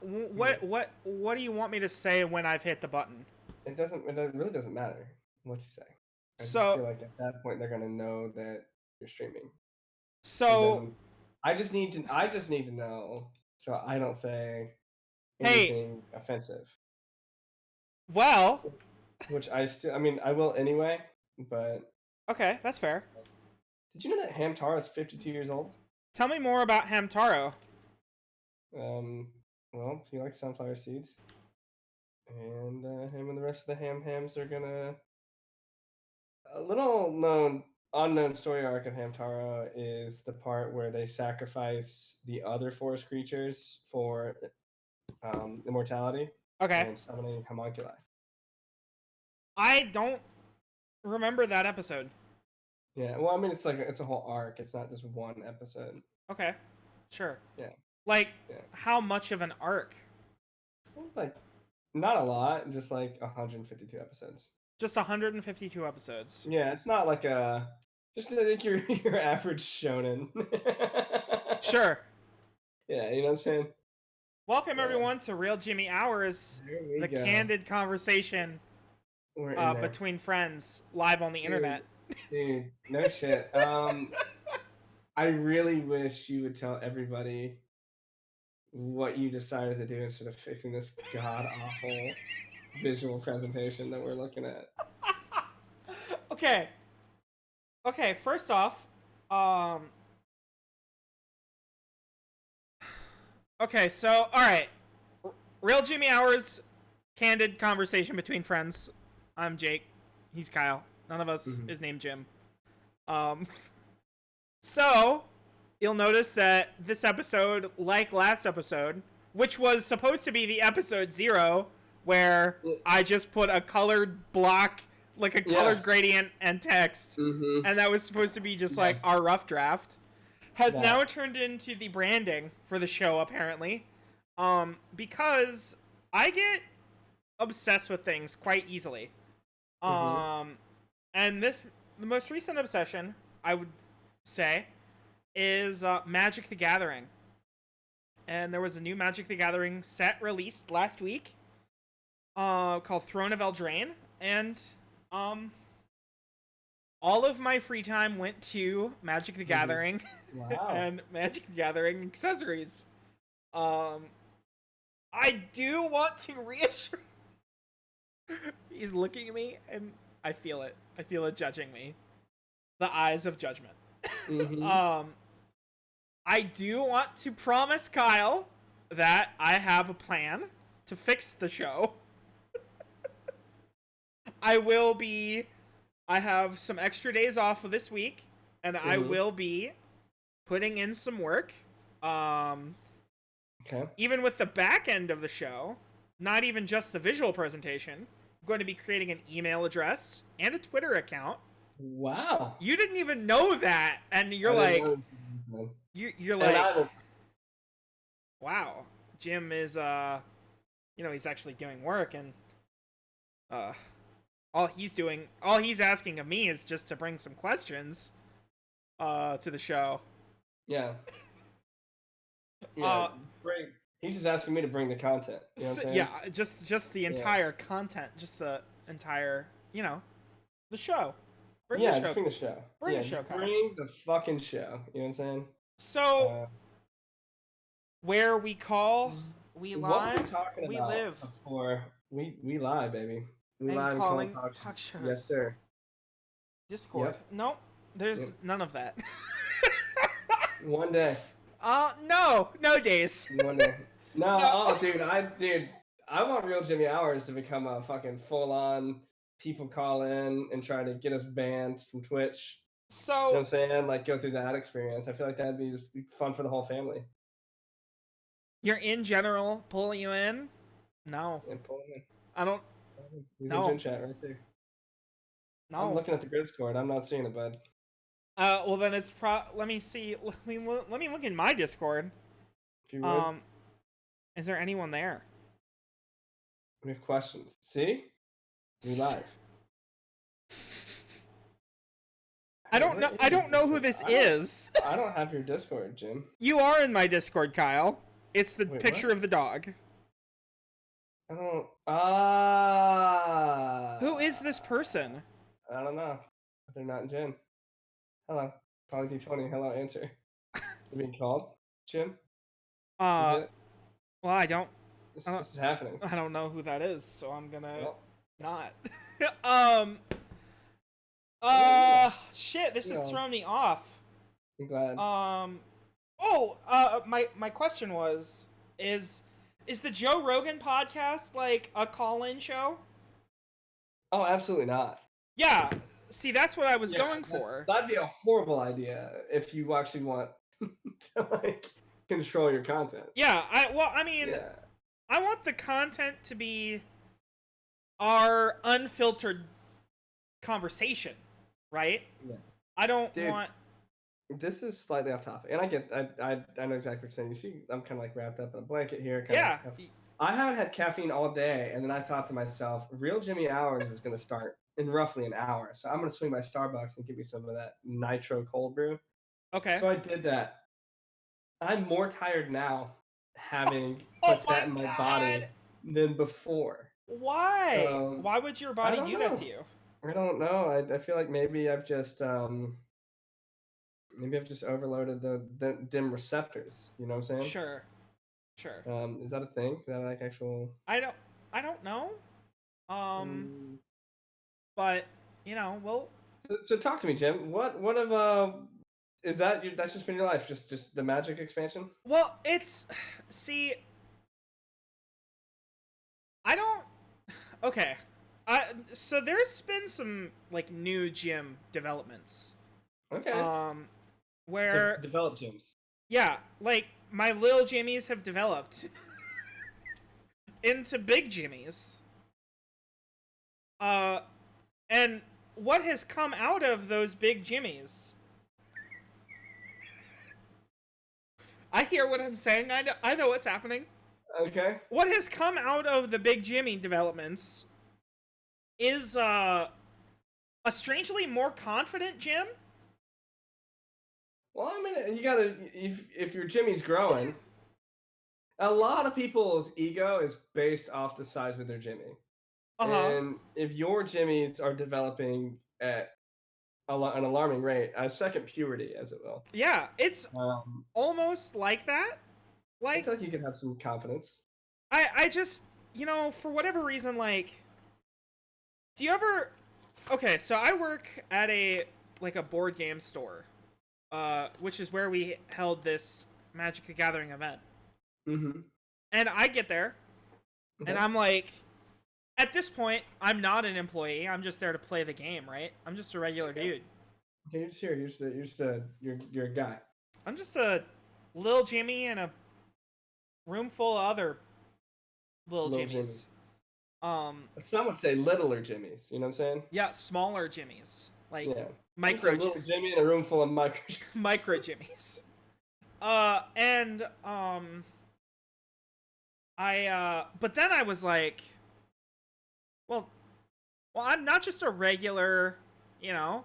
What do you want me to say when I've hit the button? It really doesn't matter what you say. I just So feel like at that point they're gonna know that you're streaming. And so then I just need to know so I don't say hey, anything offensive. well, Which I mean I will anyway, but okay, that's fair. did you know that Hamtaro is 52 years old? Tell me more about Hamtaro. Um, well, he likes sunflower seeds, and him and the rest of the hams are gonna. A little unknown story arc of Hamtaro is the part where they sacrifice the other forest creatures for immortality Okay, and summoning homunculi. I don't remember that episode. Yeah, well, I mean, it's a whole arc. It's not just one episode. Okay, sure. Yeah, Like, yeah. how much of an arc? Like, not a lot, just like 152 episodes. Just 152 episodes. Yeah, it's not like just like your average shonen. Sure. Yeah, you know what I'm saying? Welcome So, everyone to Real Jimmy Hours, there we the go. candid conversation We're in there. between friends, live on the internet. Dude, no shit. I really wish you would tell everybody what you decided to do instead of fixing this god awful visual presentation that we're looking at. Okay. Okay, first off, okay, so alright. Real Jimmy Hours, candid conversation between friends. I'm Jake. He's Kyle. None of us is named Jim. So, you'll notice that this episode, like last episode, which was supposed to be the episode 0, where I just put a colored block, like a colored gradient and text, and that was supposed to be just like our rough draft, has now turned into the branding for the show, apparently, because I get obsessed with things quite easily. And the most recent obsession, I would say, is Magic the Gathering. And there was a new Magic the Gathering set released last week called Throne of Eldraine. And all of my free time went to Magic the Gathering and Magic the Gathering accessories. I do want to reassure... He's looking at me, and I feel it. I feel it judging me. The eyes of judgment. I do want to promise Kyle that I have a plan to fix the show. I have some extra days off of this week, and I will be putting in some work. Even with the back end of the show, not even just the visual presentation, I'm going to be creating an email address and a Twitter account. Wow. You didn't even know that, and you're like, you're like, wow, Jim is, he's actually doing work, and, all he's asking of me is just to bring some questions, to the show. Yeah. Yeah, great. He's just asking me to bring the content. You know what I'm saying? Yeah, just the entire content, just the entire, the show. Bring the show. Bring the show. Bring the show. Bring the fucking show. You know what I'm saying? So, where we call, we live, what were we talking we about live. Before we live, baby. We and live calling talk shows. Yes, sir. Discord. Yep. Nope. There's none of that. One day. No days. One day. No, dude, I want Real Jimmy Hours to become a fucking full-on people call in and try to get us banned from Twitch. So, you know what I'm saying? Like, go through that experience. I feel like that'd be just fun for the whole family. You're in general pulling you in? No. Yeah, pull him in. I don't. He's in chat right there. No. I'm looking at the Discord. I'm not seeing it, bud. Well then it's let me see. Let me look in my Discord. If you would. Is there anyone there? We have questions. See? We live. I don't know who this is. I don't have your Discord, Jim. You are in my Discord, Kyle. It's the Wait, picture what? of the dog. I don't. Who is this person? I don't know. They're not Jim. Hello. Calling D20. Hello, answer. You're being called? Jim? Is Uh, it? well, This, I don't, this is happening. I don't know who that is, so I'm gonna Well, not. um, I mean, shit, this you has know, thrown me off. I'm glad. My question was, is is the Joe Rogan podcast like a call-in show? Oh, absolutely not. Yeah. See, that's what I was Yeah, going for. that'd be a horrible idea if you actually want to like control your content. Yeah, I mean, Yeah. I want the content to be our unfiltered conversation, right? Yeah. I don't Dude, want. this is slightly off topic, and I know exactly what you're saying. You see, I'm kind of like wrapped up in a blanket here. Yeah. I haven't had caffeine all day, and then I thought to myself, real Jimmy Hours is going to start in roughly an hour, so I'm going to swing by Starbucks and give me some of that nitro cold brew. Okay. So I did that. I'm more tired now, having Oh put my that in my god. body than before. Why? Why would your I body don't do that know. to you? I don't know. I feel like maybe I've just overloaded the dim receptors. You know what I'm saying? Sure. Sure. Is that a thing? Is that like actual? I don't I don't know. Um Mm. but you know, well, So talk to me, Jim. What of is that that's just been your life? Just the magic expansion? it's see, I don't okay. So there's been some like new gym developments. Okay. Where Develop gyms. yeah, like my little jimmies have developed into big jimmies. Uh and what has come out of those big jimmies? I hear what I'm saying. I know what's happening. Okay. What has come out of the big Jimmy developments is a strangely more confident Jim. Well, I mean, you gotta if your Jimmy's growing, a lot of people's ego is based off the size of their Jimmy, Uh-huh. and if your Jimmys are developing at an alarming rate, a second puberty, as it will. Yeah, it's Um, almost like that. I Like feel like you could have some confidence. I just, you know, for whatever reason, like, do you ever okay, so I work at a board game store, which is where we held this Magic the Gathering event. Mm-hmm. And I get there and Okay. I'm like, at this point, I'm not an employee. I'm just there to play the game, right? I'm just a regular dude. Okay, you're just here. You're a guy. I'm just a little Jimmy in a room full of other little Little Jimmies. Some would say littler Jimmys. You know what I'm saying? Yeah, smaller Jimmies, like Yeah. micro Just a little Jimmy in a room full of micro. micro Jimmies. And but then I was like, well, I'm not just a regular, you know,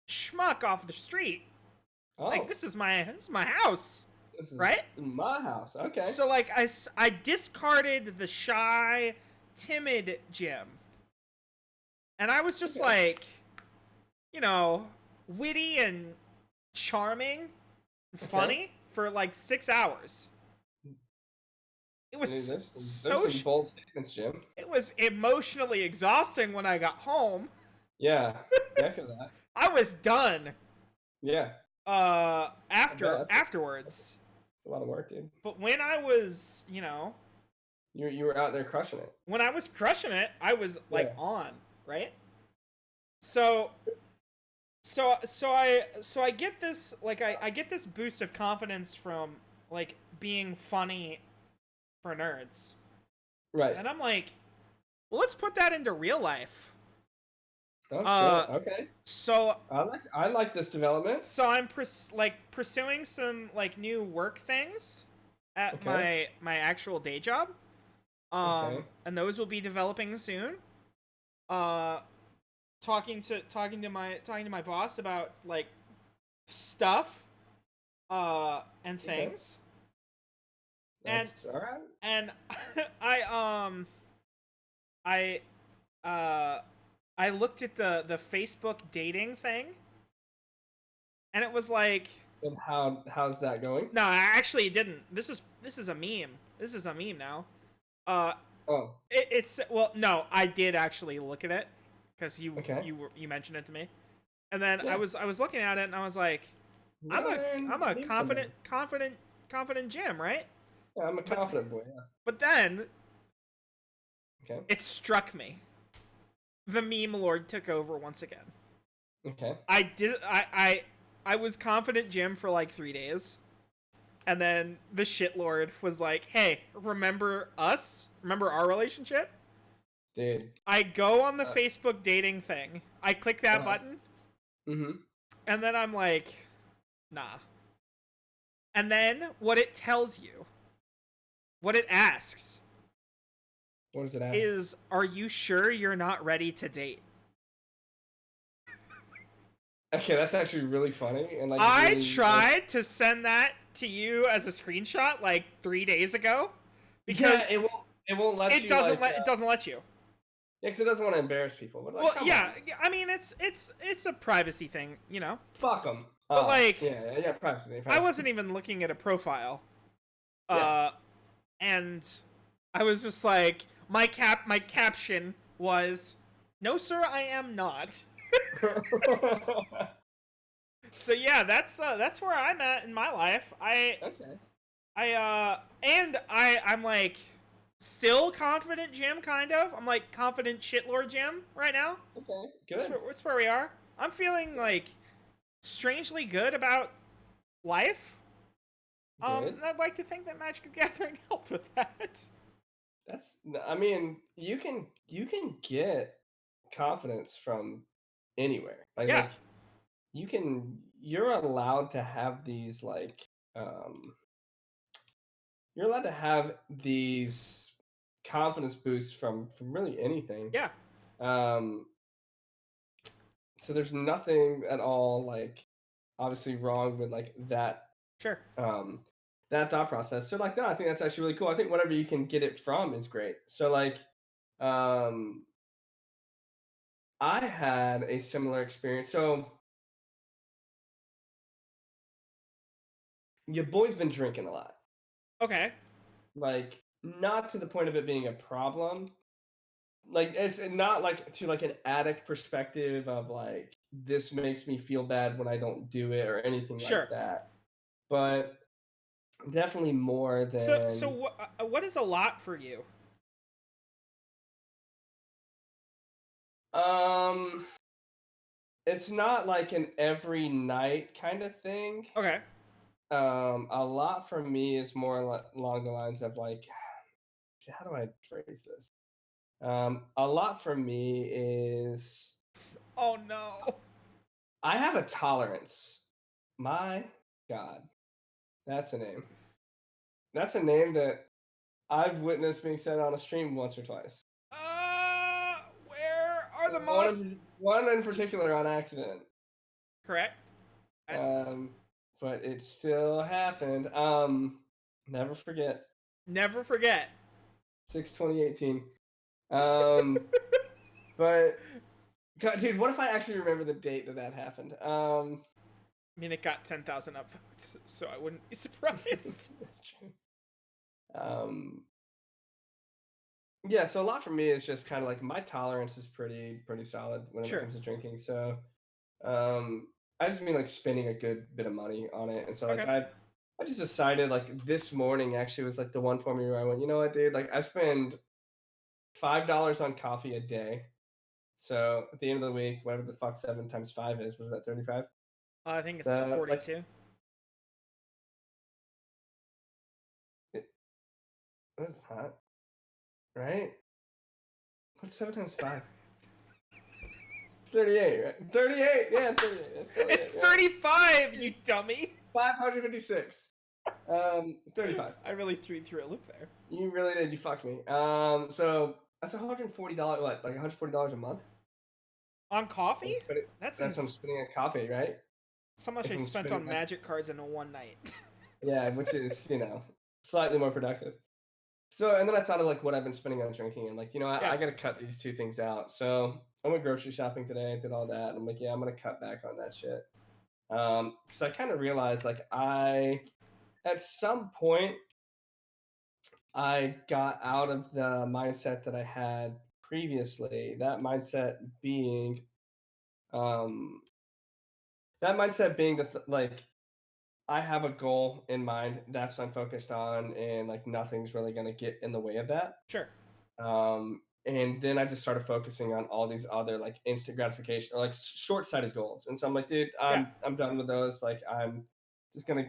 schmuck off the street. Oh, Like this is my house, this is right? my house. Okay. So like I discarded the shy, timid Jim, and I was just Okay. like, you know, witty and charming, funny for like 6 hours. It I mean, was there's so some bold statements, Jim. it was emotionally exhausting when I got home. Yeah, I feel that. I was done. Yeah, that's Afterwards. a lot of work, dude. But when I was, you know, You were out there crushing it. when I was crushing it, I was like Yeah. on, right? So I get this like I get this boost of confidence from like being funny for nerds. Right. And I'm like, well, let's put that into real life. Oh shit. Okay. So I like this development. so I'm pursuing some like new work things at Okay. my actual day job. Okay. And those will be developing soon. Talking to my boss about like stuff and things. And That's all right. and I I uh I looked at the Facebook dating thing, and it was like, And how's that going? no, actually it didn't. This is a meme. This is a meme now. Uh, Oh, it's, well, no, I did actually look at it because okay. you mentioned it to me, and then Yeah. I was looking at it and I was like, You gotta I'm learn a memes someday. confident Jim, right? Yeah, I'm a But confident boy. Yeah. but then Okay. it struck me. The meme lord took over once again. Okay. I was confident Jim for like 3 days. And then the shit lord was like, "Hey, remember us? Remember our relationship?" Dude. I go on the Uh, Facebook dating thing. I click that uh-huh. button, Mm-hmm. and then I'm like, "Nah." And then what it tells you, what it asks, What does it ask? is, "Are you sure you're not ready to date?" Okay, that's actually really funny and like I really like tried to send that to you as a screenshot like 3 days ago yeah, because it won't let you like it doesn't let you. yeah, 'cause it doesn't want to embarrass people. But like, Well, come yeah, on, I mean it's a privacy thing, you know. fuck them. But Oh like, yeah, privacy, I privacy. wasn't even looking at a profile, Yeah. uh, and I was just like, my caption was, "No, sir, I am not." So yeah, that's where I'm at in my life. Okay. I'm like still confident Jim, kind of. I'm like confident shitlord Jim right now. Okay. Good. That's where we are. I'm feeling like strangely good about life. Good. I'd like to think that Magic the Gathering helped with that. That's. I mean, you can get confidence from anywhere. Yeah, You're allowed to have these you're allowed to have these confidence boosts from really anything. yeah, Um, so there's nothing at all like obviously wrong with like sure. um that thought process. So like no, I think that's actually really cool. I think whatever you can get it from is great. So like um I had a similar experience. So your boy's been drinking a lot. Okay, Like not to the point of it being a problem. Like it's not like to like an addict perspective of like this makes me feel bad when I don't do it or anything like sure. that. But definitely more So than what is a lot for you? um it's not like an every night kind of thing. Okay, A lot for me is more along the lines of like how do I phrase this? A lot for me is oh no. I have a tolerance. My God, that's a name. That's a name that I've witnessed being said on a stream once or twice. Where are the mod? One in particular on accident. Correct. That's Um, but it still happened. Never forget. never forget. 6/20/18. Um, but God, dude, what if I actually remember the date that happened? I mean, it got 10,000 upvotes, so I wouldn't be surprised. That's true. Um, yeah, so a lot for me is just kind of like my tolerance is pretty solid when it Sure. comes to drinking. So um I just mean like spending a good bit of money on it. And so like Okay. I just decided like this morning actually was like the one for me where I went, you know what, dude, like I spend $5 on coffee a day. So at the end of the week, whatever the fuck 7 times 5 is, was that 35? I think it's So like 42. it, that's hot, right? What's 7 times 5? 38, right? 38, yeah, 38. That's 38, It's yeah. 35, you dummy. 556. 35. I really threw you through a loop there. You really did. You fucked me. So that's $140. What, like $140 a month? On coffee? I'm spending- That's That's I'm spending on coffee, right? so much If I I'm spent spending on like magic cards in a one night. yeah, which is slightly more productive. So, and then I thought of like what I've been spending on drinking, and like, Yeah. I got to cut these two things out. So I went grocery shopping today, did all that. And I'm like, yeah, I'm gonna cut back on that shit. Because I kind of realized like at some point I got out of the mindset that I had previously. Um, that mindset being that like I have a goal in mind. That's what I'm focused on, and like nothing's really gonna get in the way of that. Sure. And then I just started focusing on all these other like instant gratification or like short-sighted goals. And so I'm like, dude, Yeah. I'm done with those. Like just gonna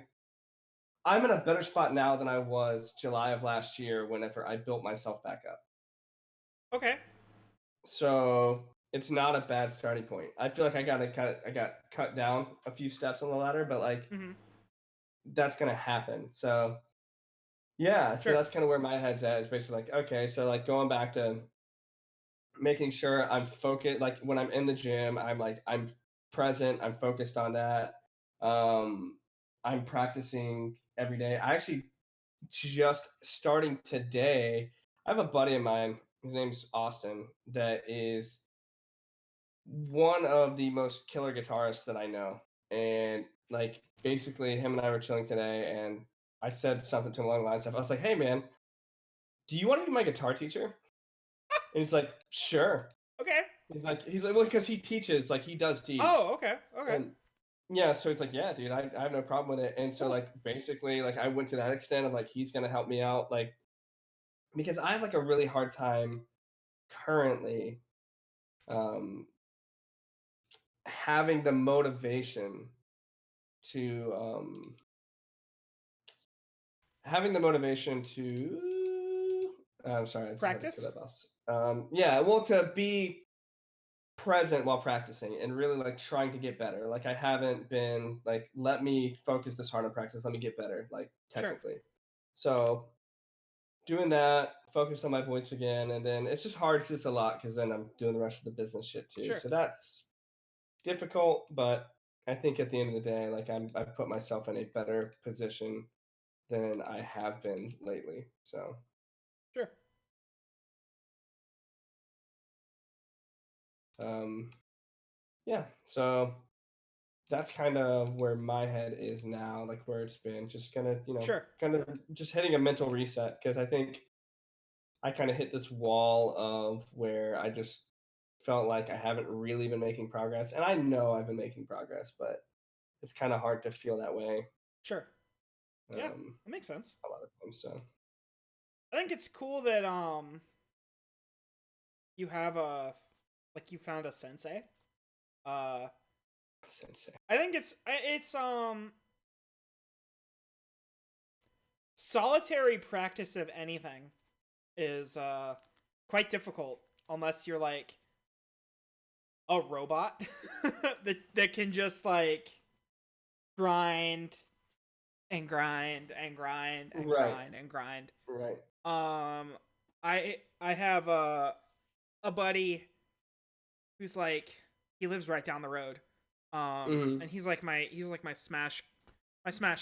I'm in a better spot now than I was July of last year whenever I built myself back up. Okay. So it's not a bad starting point. I feel like I got cut down a few steps on the ladder, but like Mm-hmm. that's gonna happen. So yeah, so Sure. that's kind of where my head's at is basically like, okay, so like going back to making sure I'm focused, like when I'm in the gym, I'm present, I'm focused on that. Um, I'm practicing every day. I actually just starting today. I have a buddy of mine. His name's Austin. That is one of the most killer guitarists that I know. And like basically, him and I were chilling today, and I said something to him along the lines of, I was like, "Hey man, do you want to be my guitar teacher?" And he's like, "Sure." Okay. He's like, well, because he teaches, like he does teach, Oh, okay. Okay. and yeah, so he's like, yeah, dude, I have no problem with it. And so Cool. like basically, like I went to that extent of like he's gonna help me out, like because I have like a really hard time currently um having the motivation to having the motivation to I'm sorry, I just had to get Practice. that bus. Yeah, well, to be present while practicing and really like trying to get better. Like I haven't been like, let me focus this hard on practice. Let me get better, like Sure. technically. So doing that, focus on my voice again, and then it's just hard because it's a lot because then I'm doing the rest of the business shit too. Sure. So that's difficult, but I think at the end of the day, like I've put myself in a better position than I have been lately. So Sure. um yeah. So that's kind of where my head is now, like where it's been. Just gonna, Sure. kind of just hitting a mental reset because I think I kind of hit this wall of where I just felt like I haven't really been making progress, and I know I've been making progress, but it's kind of hard to feel that way Sure. Yeah. um, That makes sense. a lot of times. So I think it's cool that you have a like you found a sensei. Uh, sensei. I think it's solitary practice of anything is quite difficult unless you're like a robot that can just like grind and grind and grind and Right, grind and grind. right. Um, I have a buddy who's like he lives right down the road. Hmm. And he's like my smash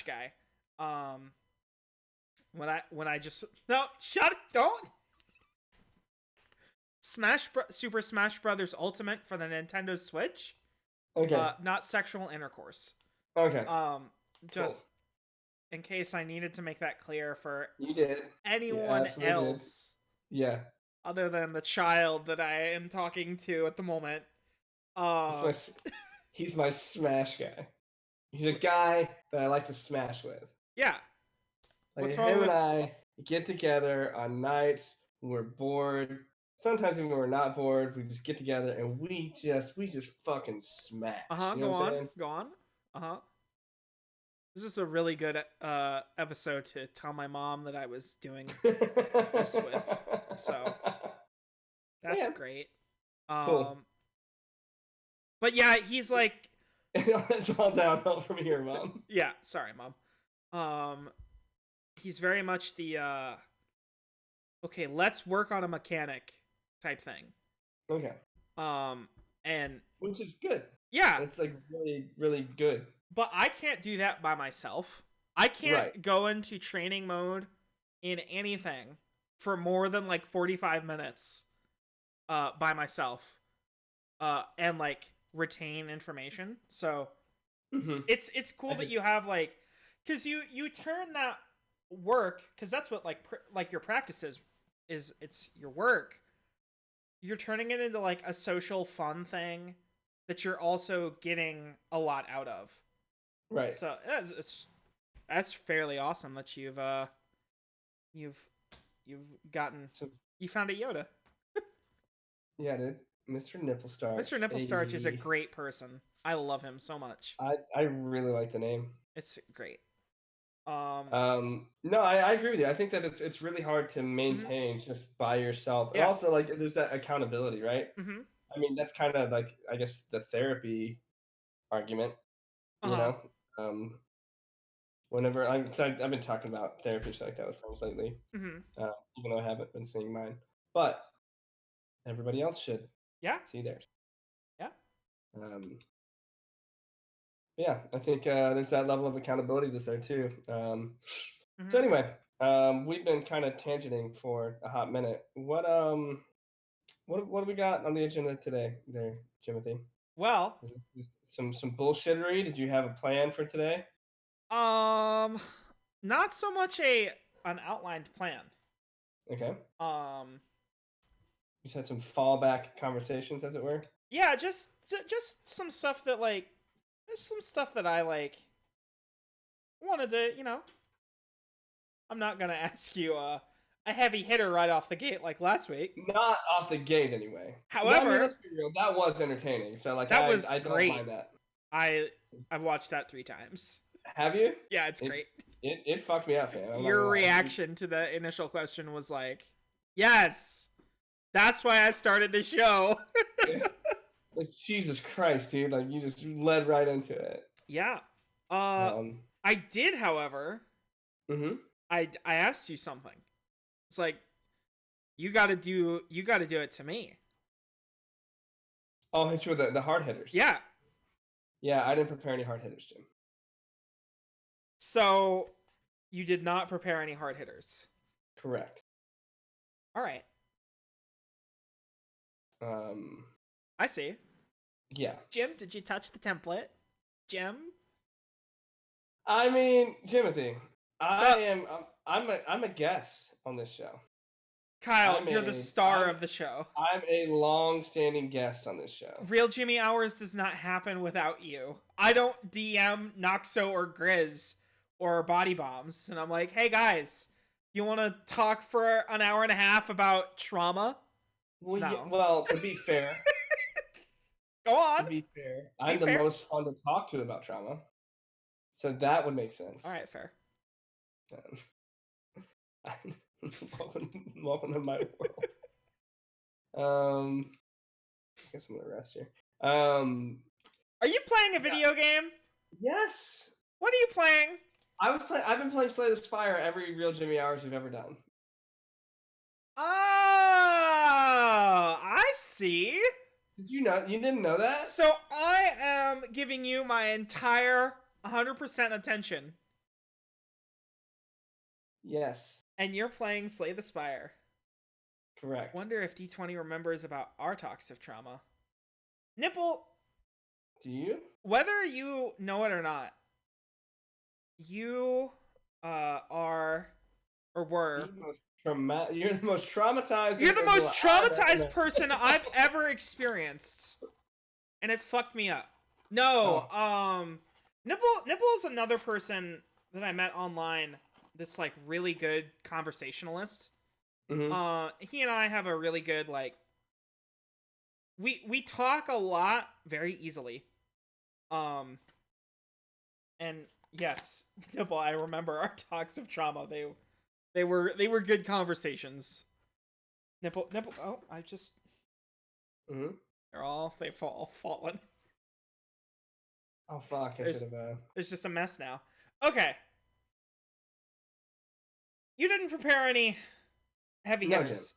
guy. Um, when I just no shut it don't Super Smash Brothers Ultimate for the Nintendo Switch. Okay, Not sexual intercourse. okay, Um, cool. just in case I needed to make that clear for You did. You anyone absolutely did. else Yeah. other than the child that I am talking to at the moment. He's my, he's my smash guy. He's a guy that I like to smash with. Yeah. Like What's wrong him and with I get together on nights when we're bored. Sometimes even when we're not bored, we just get together and we just fucking smash. You know Go what I'm on. saying? Go on. Uh-huh. This is a really good episode to tell my mom that I was doing this with. So that's Yeah. great. Cool. But yeah, he's like It's all downhill from here, Mom. yeah, sorry, mom. He's very much the okay, let's work on a mechanic type thing. Okay. And Which is good. yeah, It's like really, really good. but I can't do that by myself. I can't Right. go into training mode in anything for more than like 45 minutes by myself and like retain information. So it's cool that you have like, because you turn that work, because that's what like your practice is it's your work. You're turning it into like a social fun thing that you're also getting a lot out of. Right. So that's fairly awesome that you've gotten, So, you found a Yoda. yeah, dude. Mr. Nipplestarch. Mr. Nipplestarch is a great person. I love him so much. I really like the name. It's great. No, I agree with you. I think that it's really hard to maintain just by yourself. And Yeah. also, like, there's that accountability, right? Mm-hmm. I mean, that's kind of like, I guess, the therapy argument, you know? Whenever I've been talking about therapy stuff like that with friends lately, even though I haven't been seeing mine, but everybody else should see theirs. Yeah. Yeah, I think there's that level of accountability that's there too. So anyway, we've been kind of tangenting for a hot minute. What do we got on the agenda today, there, Timothy? Well, Is it just some bullshittery? Did you have a plan for today? not so much an outlined plan. Okay. You just had some fallback conversations, as it were. Yeah, just some stuff that like, there's some stuff that I like wanted to, I'm not gonna ask you a heavy hitter right off the gate like last week. Not off the gate, anyway. However, I mean, let's be real. That was entertaining. So like, that was I don't great. mind that. I've watched that 3 times. Have you? Yeah, it's great. It fucked me up, man. Your reaction to the initial question was like, yes, that's why I started the show. Like, Jesus Christ, dude. Like, you just led right into it. Yeah. I did, however. I asked you something. It's like, you gotta do it to me. Oh, hit you with the hard hitters. Yeah. Yeah, I didn't prepare any hard hitters, Jim. So, you did not prepare any hard hitters. Correct. All right. I see. Yeah. Jim, did you touch the template? Jim? I mean, Timothy, I'm a guest on this show. Kyle, you're the star of the show. I'm a long-standing guest on this show. Real Jimmy Hours does not happen without you. I don't DM Noxo or Grizz or Body Bombs, and I'm like, hey guys, you want to talk for an hour and a half about trauma? Well, no. Yeah, well, to be fair, go on. To be fair, I'm the most fun to talk to about trauma, so that would make sense. All right, fair. Welcome to my world. I guess I'm gonna rest here. Are you playing a video game? Yes. What are you playing? I've been playing Slay the Spire every Real Jimmy Hours we've ever done. Oh, I see. Did you know? You didn't know that? So I am giving you my entire 100% attention. Yes. And you're playing Slay the Spire. Correct. Wonder if D20 remembers about our talks of trauma. Nipple. Do you? Whether you know it or not, you are or were. You're the most traumatized. You're the most traumatized person I've ever experienced, and it fucked me up. No, Nipple is another person that I met online that's like really good conversationalist. He and I have a really good like. We talk a lot very easily. And yes, Nipple, I remember our talks of trauma. They were good conversations. Nipple. Oh, I just. They've all fallen. Oh fuck! I should have. It's just a mess now. Okay. You didn't prepare any heavy hitters.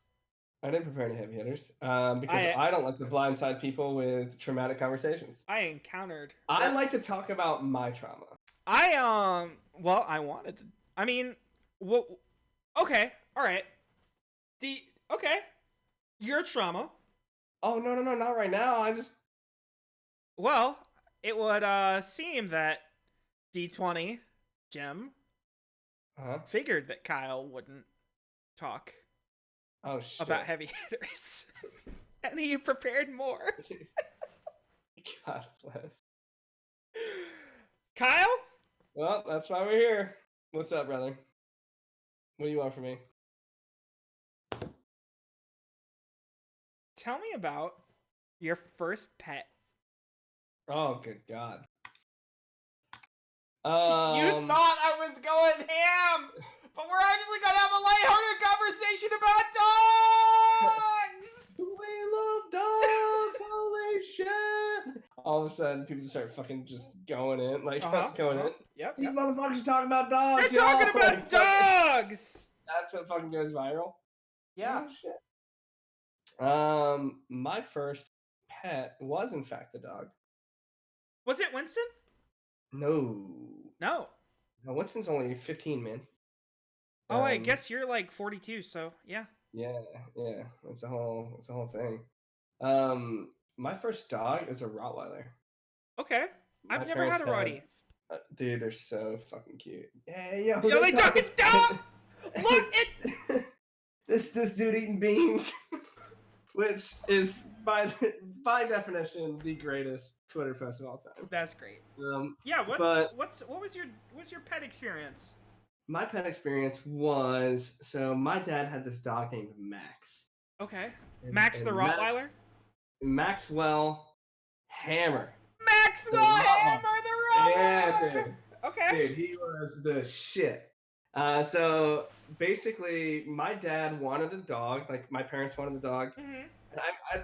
I didn't prepare any heavy hitters because I don't like to blindside people with traumatic conversations. I encountered. I like to talk about my trauma. I wanted to. I mean, well, Okay, all right. Okay, your trauma. Oh no, not right now. I just Well, it would seem that D20 Jim huh. figured that Kyle wouldn't talk Oh about shit. heavy hitters, and he prepared more. God bless. Kyle, Well, that's why we're here. What's up, brother? What do you want from me? tell me about your first pet. Oh, good God. You thought I was going ham, but we're actually gonna have a lighthearted conversation about dogs. We love dogs. Holy shit! All of a sudden, people start fucking just going in, like going in. Yep. These motherfuckers are talking about dogs. They're talking y'all. about Like, fucking- dogs. That's what fucking goes viral. Yeah. Oh shit. My first pet was in fact a dog. Was it Winston? No, No. no, Winston's only 15, man. Oh, I guess you're like 42, so yeah. Yeah, it's a whole thing. My first dog is a Rottweiler. Okay. I've never had a Roddy. Dude, they're so fucking cute. Hey, yo, Yo, they talking dog. Look it. this dude eating beans, which is by definition the greatest Twitter post of all time. That's great. Yeah, what was your pet experience? My pet experience was, so my dad had this dog named Max. Okay. Max the Rottweiler? Maxwell Hammer. Maxwell Hammer the Rottweiler! Yeah, dude. Okay. Dude, he was the shit. So basically, my dad wanted a dog. Like, my parents wanted the dog. Mm-hmm. And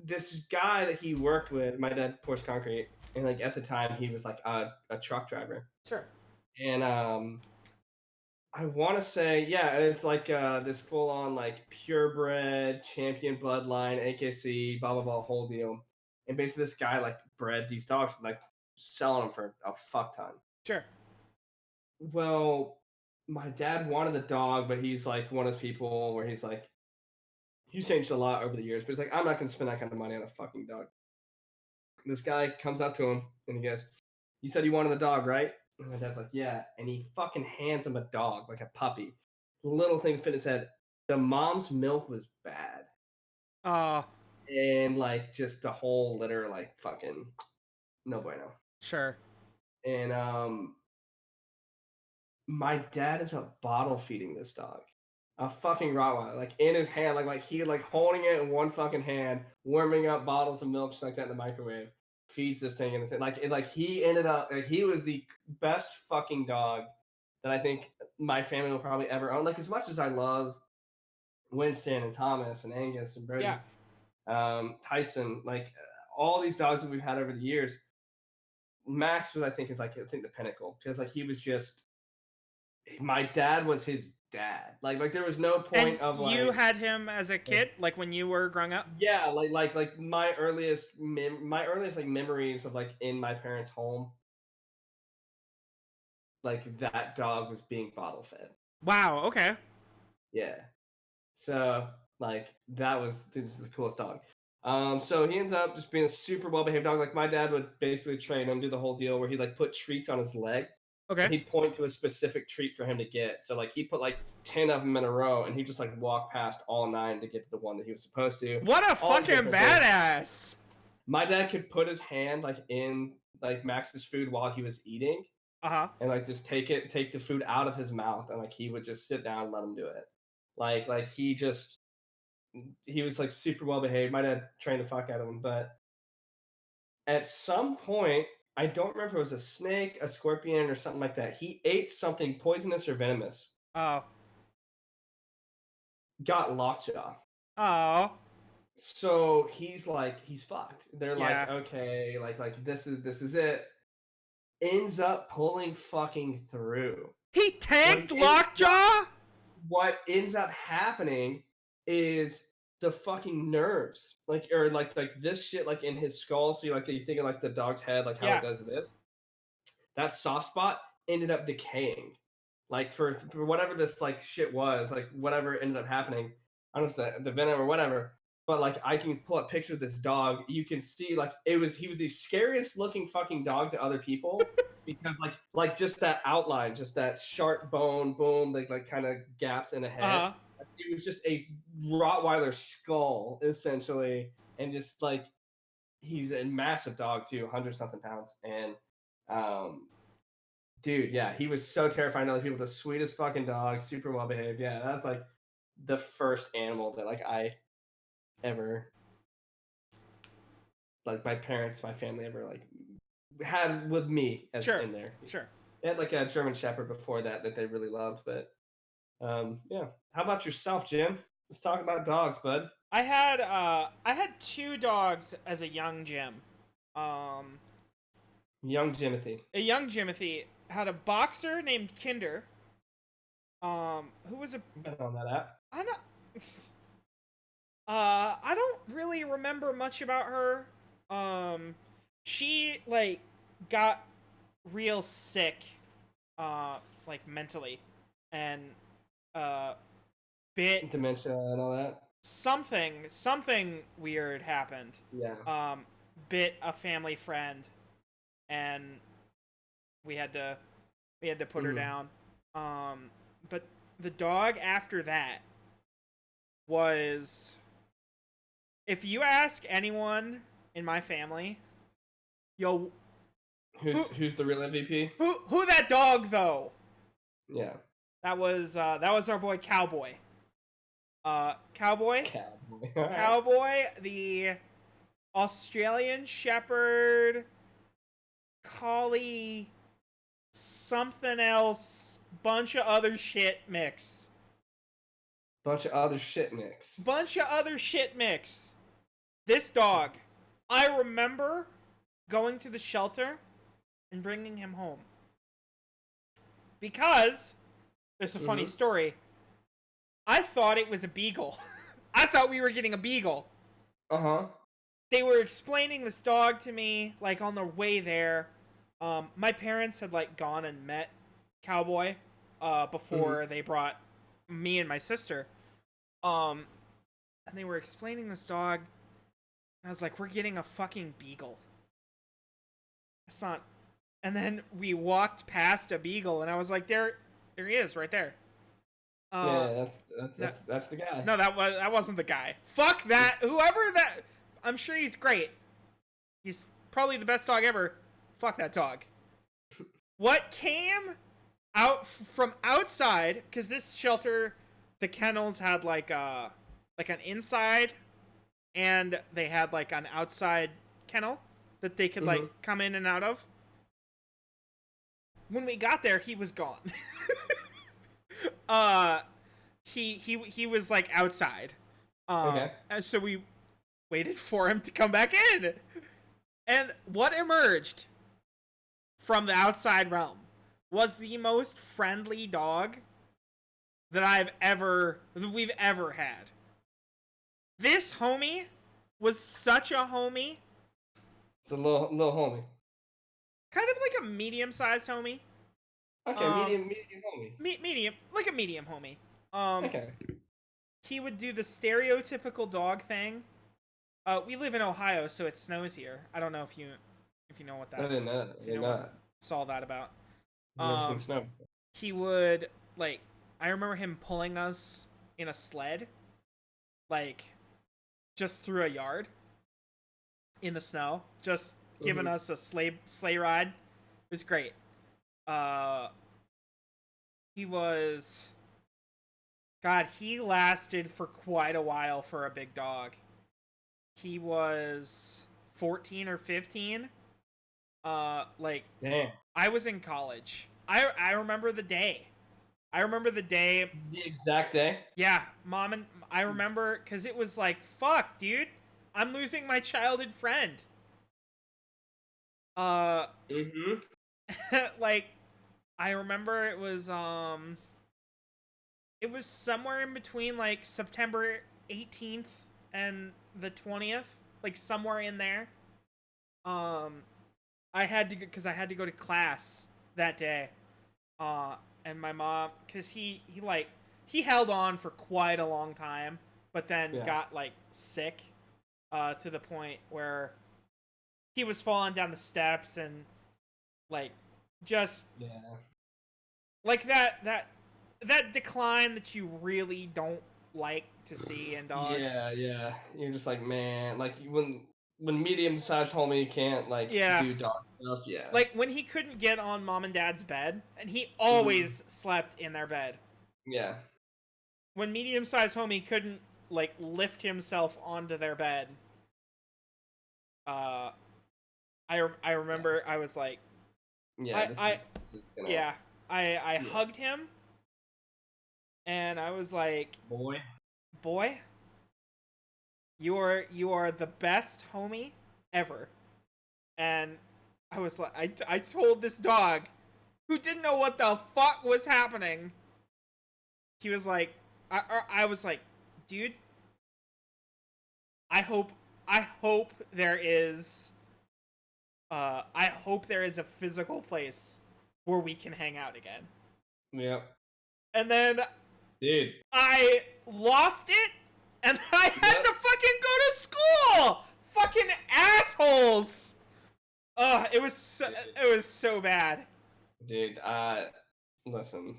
this guy that he worked with, my dad pours concrete. And, like, at the time, he was, like, a truck driver. Sure. And I want to say, yeah, it's like this full-on like purebred champion bloodline, AKC, blah blah blah, whole deal. And basically, this guy like bred these dogs, like selling them for a fuck ton. Sure. Well, my dad wanted the dog, but he's like one of those people where he's like, he's changed a lot over the years, but he's like, I'm not gonna spend that kind of money on a fucking dog. This guy comes up to him and he goes, "You said you wanted the dog, right?" And my dad's like, "Yeah." And he fucking hands him a dog, like a puppy. Little thing fit his head. The mom's milk was bad. And like just the whole litter, like fucking no bueno. Sure. And my dad is bottle feeding this dog. A fucking Rottweiler, like in his hand, like he like holding it in one fucking hand, warming up bottles of milk just like that in the microwave. Feeds this thing and it's like he ended up like he was the best fucking dog that I think my family will probably ever own. Like as much as I love Winston and Thomas and Angus and Brody, Tyson, like all these dogs that we've had over the years, Max was I think the pinnacle because like he was just my dad was his dad. Like there was no point of like you had him as a kid, like when you were growing up. Yeah, like my earliest like memories of like in my parents' home, like that dog was being bottle fed. Wow. Okay. Yeah, so like that was just the coolest dog. So he ends up just being a super well behaved dog. Like my dad would basically train him, do the whole deal where he like put treats on his leg. Okay. He'd point to a specific treat for him to get. So like he put like 10 of them in a row, and he just like walk past all 9 to get to the one that he was supposed to. What a fucking badass! Things. My dad could put his hand like in like Max's food while he was eating, and like just take the food out of his mouth, and like he would just sit down and let him do it. Like he was like super well behaved. My dad trained the fuck out of him, but at some point, I don't remember if it was a snake, a scorpion, or something like that. He ate something poisonous or venomous. Oh. Got lockjaw. Oh. So he's fucked. They're like, okay, like this is it. Ends up pulling fucking through. He tanked lockjaw? What ends up happening is the fucking nerves, like this shit, like in his skull. So you think of like the dog's head, like how it does this. That soft spot ended up decaying, like for whatever this like shit was, like whatever ended up happening. I don't know the venom or whatever. But like I can pull up pictures of this dog. You can see like he was the scariest looking fucking dog to other people because like just that outline, just that sharp bone, boom, like kind of gaps in the head. Uh-huh. It was just a Rottweiler skull essentially, and just like he's a massive dog too, 100 something pounds, and um, dude, yeah, he was so terrifying to other people. The sweetest fucking dog, super well behaved. Yeah, that was like the first animal that like I ever like my parents, my family ever like had with me as Sure. in there. Sure. They had like a German Shepherd before that they really loved, but yeah. How about yourself, Jim? Let's talk about dogs, bud. I had two dogs as a young Jim. Um, Young Jimothy. a young Jimothy had a boxer named Kinder. Who was a Been on that app. I don't I don't really remember much about her. She like got real sick, like mentally, and uh, bit Dementia and all that. something weird happened. Yeah. Bit a family friend, and we had to put her down. But the dog after that was, if you ask anyone in my family, yo, Who's the real MVP? who that dog though? Yeah. That was our boy Cowboy. Cowboy, Cowboy. Cowboy, the Australian Shepherd, Collie, something else, bunch of other shit mix. Bunch of other shit mix. Bunch of other shit mix. This dog, I remember going to the shelter and bringing him home. Because, there's a funny story. I thought it was a beagle. I thought we were getting a beagle. Uh-huh. They were explaining this dog to me, like, on their way there. My parents had, like, gone and met Cowboy before they brought me and my sister. And they were explaining this dog. I was like, we're getting a fucking beagle. It's not. And then we walked past a beagle, and I was like, there he is, right there. Yeah, that's the guy. No, that wasn't the guy. Fuck that. Whoever that. I'm sure he's great. He's probably the best dog ever. Fuck that dog. What came out from outside? Because this shelter, the kennels had like an inside, and they had like an outside kennel that they could like come in and out of. When we got there, he was gone. He was like outside. Okay. So we waited for him to come back in. And what emerged from the outside realm was the most friendly dog that we've ever had. This homie was such a homie. It's a little homie. Kind of like a medium-sized homie. Okay, medium homie. Medium, like a medium homie. Okay. He would do the stereotypical dog thing. We live in Ohio, so it snows here. I don't know if you know what that. I didn't know. I did not. It's all that about. I've never seen snow. He would like. I remember him pulling us in a sled, like, just through a yard. In the snow, just giving us a sleigh ride. It was great. He was. God, he lasted for quite a while for a big dog. He was 14 or 15. Like, damn. I was in college. I remember the day. The exact day? Yeah, Mom and I remember because it was like, fuck, dude. I'm losing my childhood friend. Like, I remember it was somewhere in between like September 18th and the 20th, like somewhere in there. I had to go to class that day. and my mom, because he held on for quite a long time, but then Yeah. got like sick, to the point where he was falling down the steps and like just Yeah. like that decline that you really don't like to see in dogs. Yeah, yeah. You're just like, man, like when medium sized homie can't like Yeah. do dog stuff, yeah. Like when he couldn't get on mom and dad's bed, and he Mhm. always slept in their bed. Yeah. When medium-sized homie couldn't like lift himself onto their bed, uh, I remember I was like, Yeah, I this I is gonna yeah, I yeah. hugged him, and I was like, Boy. boy, you are the best homie ever. And I was like, I told this dog who didn't know what the fuck was happening. He was like, I was like, dude, I hope I hope there is I hope there is a physical place where we can hang out again. Yeah. And then Dude. I lost it, and I had Yep. to fucking go to school. Fucking assholes. Ugh, it was so bad. Dude, listen.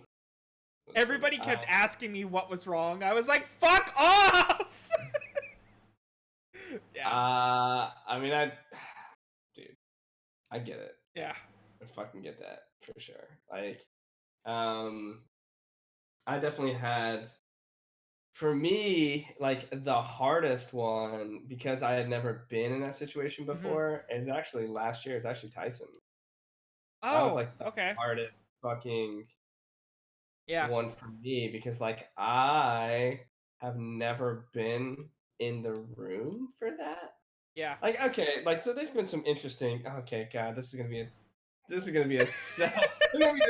Everybody kept asking me what was wrong. I was like, "Fuck off!" Yeah, I mean, dude, I get it. yeah. I fucking get that for sure. Like, um, I definitely had, for me, like the hardest one because I had never been in that situation Mhm. before. Is actually last year. It's actually Tyson. That was Oh, like the okay. hardest fucking Yeah. one for me because like I have never been in the room for that. Yeah. Like, okay, like so there's been some interesting, okay, God, this is gonna be a sad this is gonna be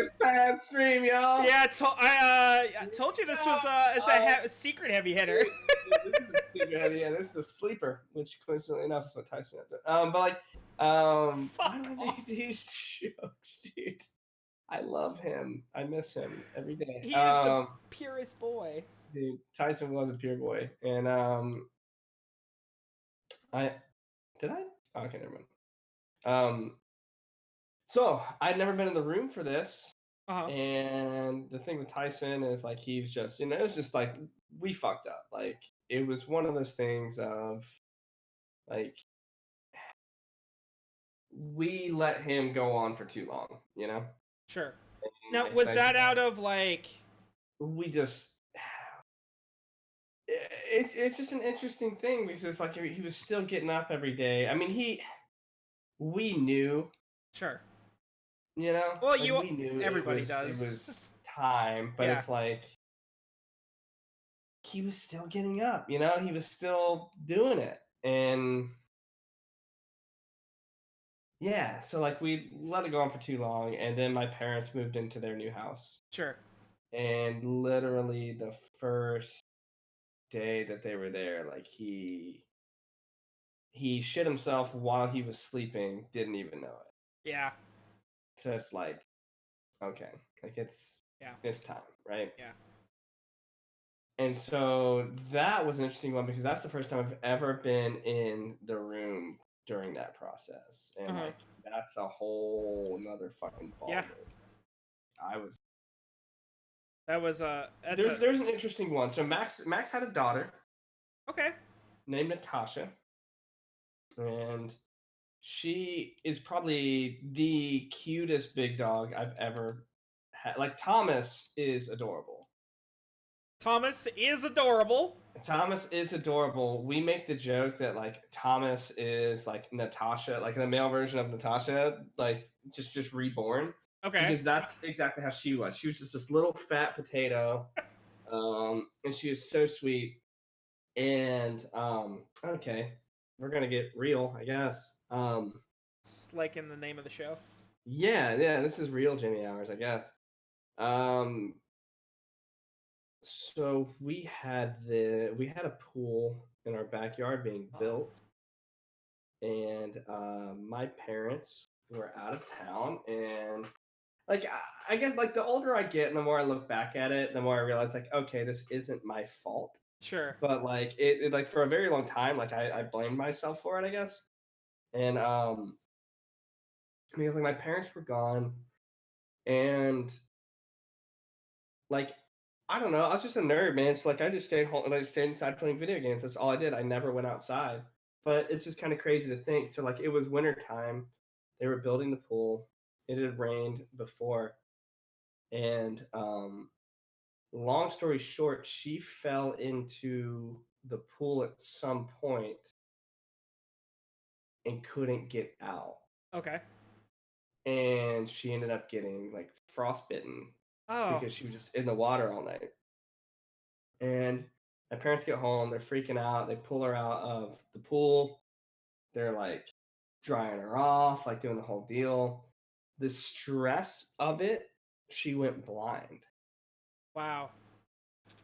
a sad stream, y'all. Yeah, I told you this was is Uh, a secret heavy hitter. this is a sleeper heavy, yeah, this is the sleeper, which coincidentally enough is what Tyson had done. But like, why Fuck do I off. make these jokes, dude? I love him. I miss him every day. He is the purest boy. Dude, Tyson was a pure boy, and I did I? Oh, okay, never mind. So I'd never been in the room for this, Uh-huh. and the thing with Tyson is like he's just, it was just like we fucked up. Like it was one of those things of like we let him go on for too long, Sure. And, Now, like was that, that out of like we just it's just an interesting thing because it's like he was still getting up every day. I mean, we knew, sure. Well, like you we knew everybody it does. was time, but Yeah. it's like he was still getting up, he was still doing it. And yeah, so like we let it go on for too long, and then my parents moved into their new house. Sure. And literally the first day that they were there, like he shit himself while he was sleeping, didn't even know it. Yeah. So it's like, okay, like Yeah. it's time, right? Yeah. And so that was an interesting one because that's the first time I've ever been in the room during that process. And Uh-huh. like that's a whole another fucking Yeah. ballgame. I was That was that's there's an interesting one. So Max had a daughter okay. named Natasha, and she is probably the cutest big dog I've ever had. Like Thomas is adorable. Thomas is adorable. Thomas is adorable. We make the joke that like Thomas is like Natasha, like the male version of Natasha, like just reborn. Okay. Because that's exactly how she was. She was just this little fat potato, and she was so sweet. And okay, we're gonna get real, I guess. It's like in the name of the show. Yeah, this is real Jimmy Hours, I guess. Um, so we had a pool in our backyard being built, and my parents were out of town, and like I guess like the older I get and the more I look back at it, the more I realize like, okay, this isn't my fault. Sure. But like like for a very long time, like I blamed myself for it, I guess. And because like my parents were gone and like I don't know, I was just a nerd, man. So like I just stayed home, like stayed inside playing video games. That's all I did. I never went outside. But it's just kind of crazy to think. So like it was winter time. They were building the pool. It had rained before. And long story short, she fell into the pool at some point and couldn't get out. Okay. And she ended up getting like frostbitten Oh. because she was just in the water all night. And my parents get home, they're freaking out. They pull her out of the pool. They're like drying her off, like doing the whole deal. The stress of it, she went blind. Wow.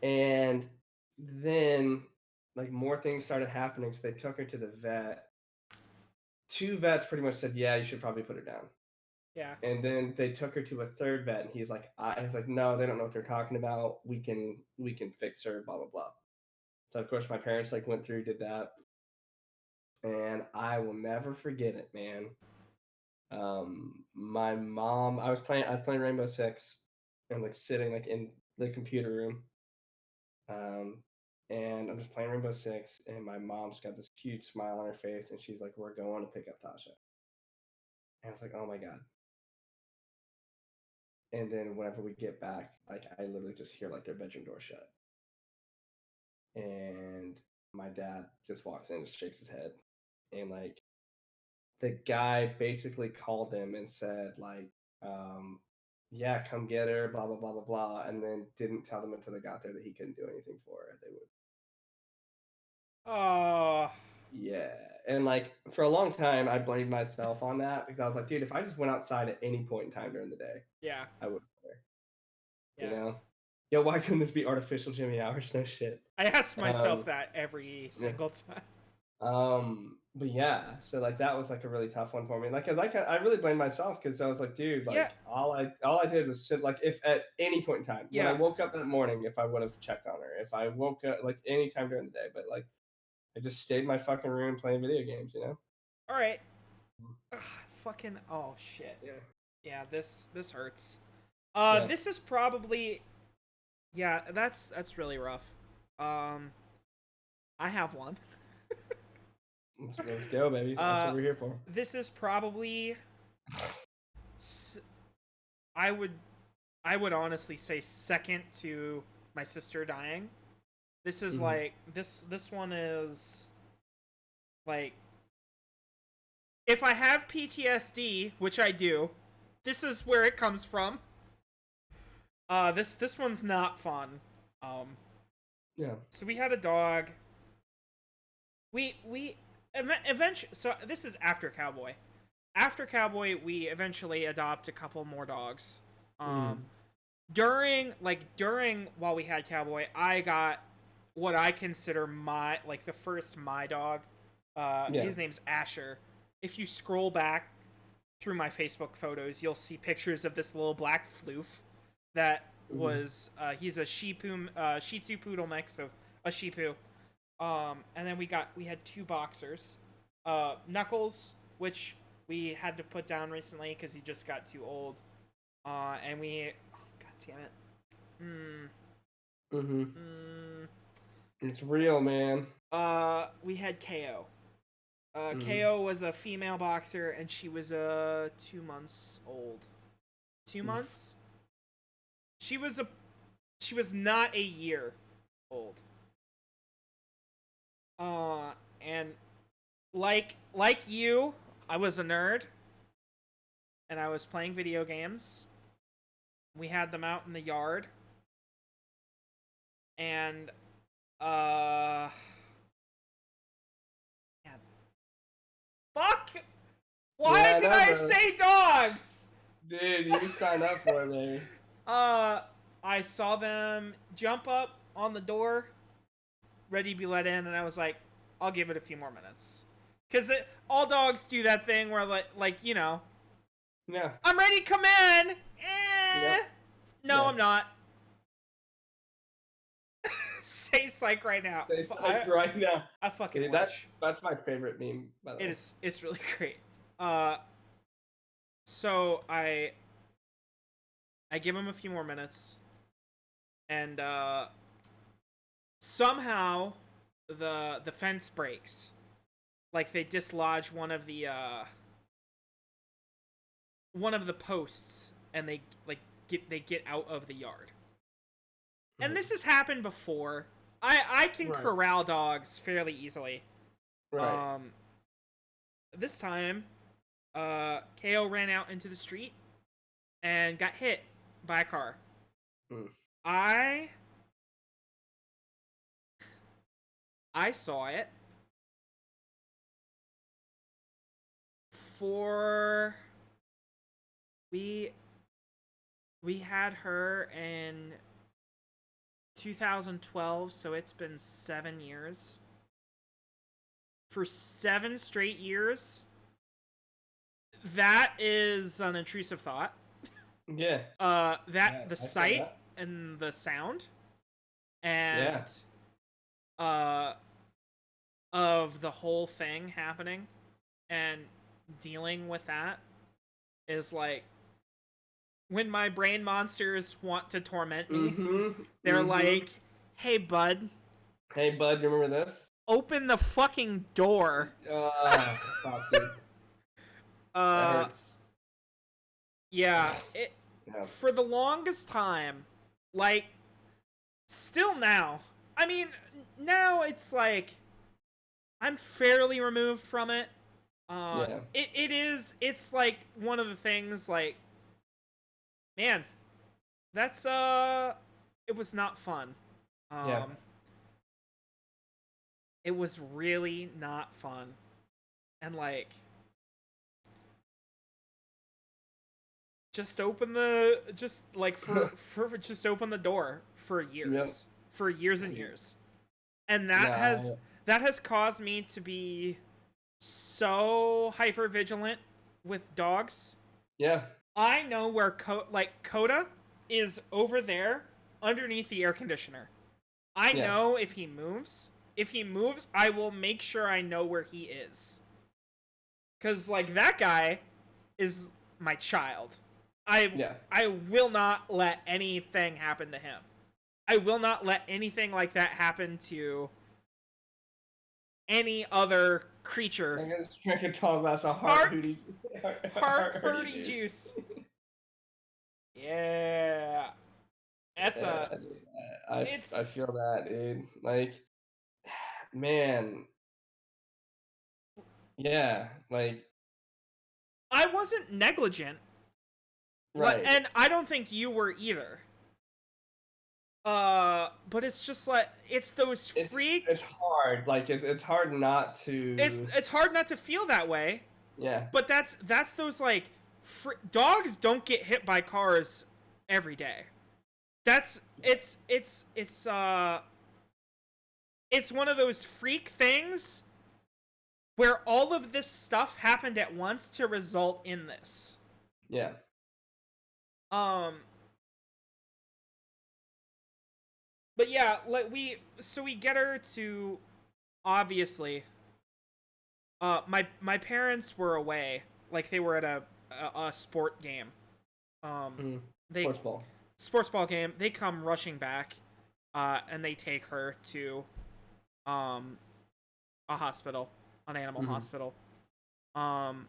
And then like more things started happening. So they took her to the vet. Two vets pretty much said, "Yeah, you should probably put her down." Yeah. And then they took her to a third vet, and he's like, no, they don't know what they're talking about. We can fix her, blah blah blah. So of course my parents like went through, did that, and I will never forget it, man. My mom, I was playing Rainbow Six, and like sitting like in the computer room, um, and I'm just playing Rainbow Six, and my mom's got this huge smile on her face, and she's like, "We're going to pick up Tasha," and it's like, oh my god. And then whenever we get back, like I literally just hear like their bedroom door shut. And my dad just walks in and just shakes his head. And like the guy basically called him and said, like, um, yeah, come get her, blah blah blah blah blah. And then didn't tell them until they got there that he couldn't do anything for her. They would. Oh. Yeah. And like for a long time I blamed myself on that because I was like, dude, if I just went outside at any point in time during the day, Yeah. I would have. You Yeah. know? Yo, why couldn't this be artificial Jimmy Hours? No shit. I ask myself Um, that every yeah. single time. But yeah, so like that was like a really tough one for me. Like, cause I really blamed myself because I was like, dude, Yeah. like all I did was sit like if at any point in time when I Yeah. woke up that morning, if I would have checked on her, if I woke up like any time during the day, but like I just stayed in my fucking room playing video games, you know? All right. Ugh, fucking. Oh shit. Yeah. Yeah. This hurts. Yeah. This is probably. Yeah. That's really rough. I have one. Let's go, baby. That's what we're here for. This is probably. I would. I would honestly say second to my sister dying. This is like this one is like if I have PTSD, which I do, this is where it comes from. This one's not fun. Yeah. So we had a dog. We eventually, so this is after Cowboy. After Cowboy, we eventually adopt a couple more dogs. During while we had Cowboy, I got what I consider my like the first my dog. His name's Asher. If you scroll back through my Facebook photos, you'll see pictures of this little black floof that was he's a Shih Tzu poodle mix of a Shih Tzu. And then we had two boxers, Knuckles, which we had to put down recently because he just got too old. And we, oh, god damn it. It's real, man. We had KO. KO was a female boxer, and she was 2 months old. 2 months. She was not a year old. And like you, I was a nerd, and I was playing video games. We had them out in the yard, and man, fuck! Why did I say dogs? Dude, you signed up for it, baby. I saw them jump up on the door, ready to be let in, and I was like, I'll give it a few more minutes. Because all dogs do that thing where, like you know, Yeah. I'm ready to come in. Yep. No, Yeah. I'm not. Say psych right now. Say psych right now. I fucking Dude, wish. that's my favorite meme, by the way. It's really great. Uh, so I give him a few more minutes, and somehow the fence breaks. Like they dislodge one of the posts, and they get out of the yard. And this has happened before. I can Right. corral dogs fairly easily. Right. This time, KO ran out into the street and got hit by a car. Mm. I saw it for we had her in 2012, so it's been 7 years. For 7 straight years, that is an intrusive thought. Yeah. The sight and the sound and of the whole thing happening and dealing with that is like when my brain monsters want to torment me. They're like, "Hey, bud. Hey, bud, you remember this? Open the fucking door." Fuck, dude. That hurts. Yeah, Yeah. for the longest time, like, still now. I mean, now it's like I'm fairly removed from it. It's like one of the things, like, man, that's it was not fun. It was really not fun. And like just open the just open the door for years. Yep. For years and years. And that has caused me to be so hyper vigilant with dogs. Yeah. I know where Coda is over there underneath the air conditioner. I know if he moves. If he moves, I will make sure I know where he is. 'Cause like that guy is my child. I will not let anything happen to him. I will not let anything like that happen to any other creature. I'm gonna drink a tall glass of heart hootie juice. Yeah. That's I feel that, dude. Like, man. Yeah, like, I wasn't negligent. right. And I don't think you were either. But it's just like it's those freak. It's hard. Like it's hard not to. It's hard not to feel that way. Yeah. But that's those like dogs don't get hit by cars every day. It's one of those freak things where all of this stuff happened at once to result in this. Yeah. But yeah, like we get her to, obviously. My parents were away, like they were at a sport game. Sports ball game. They come rushing back, and they take her to, a hospital, an animal hospital. And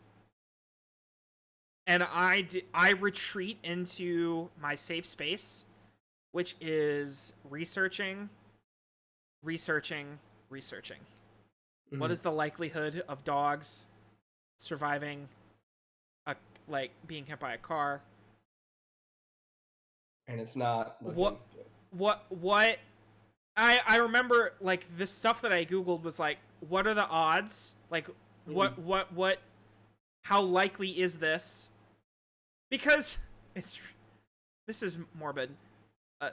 I retreat into my safe space, which is researching. What is the likelihood of dogs surviving being hit by a car? And it's not what I remember, like, the stuff that I googled was like, what are the odds? Like, what how likely is this? Because this is morbid.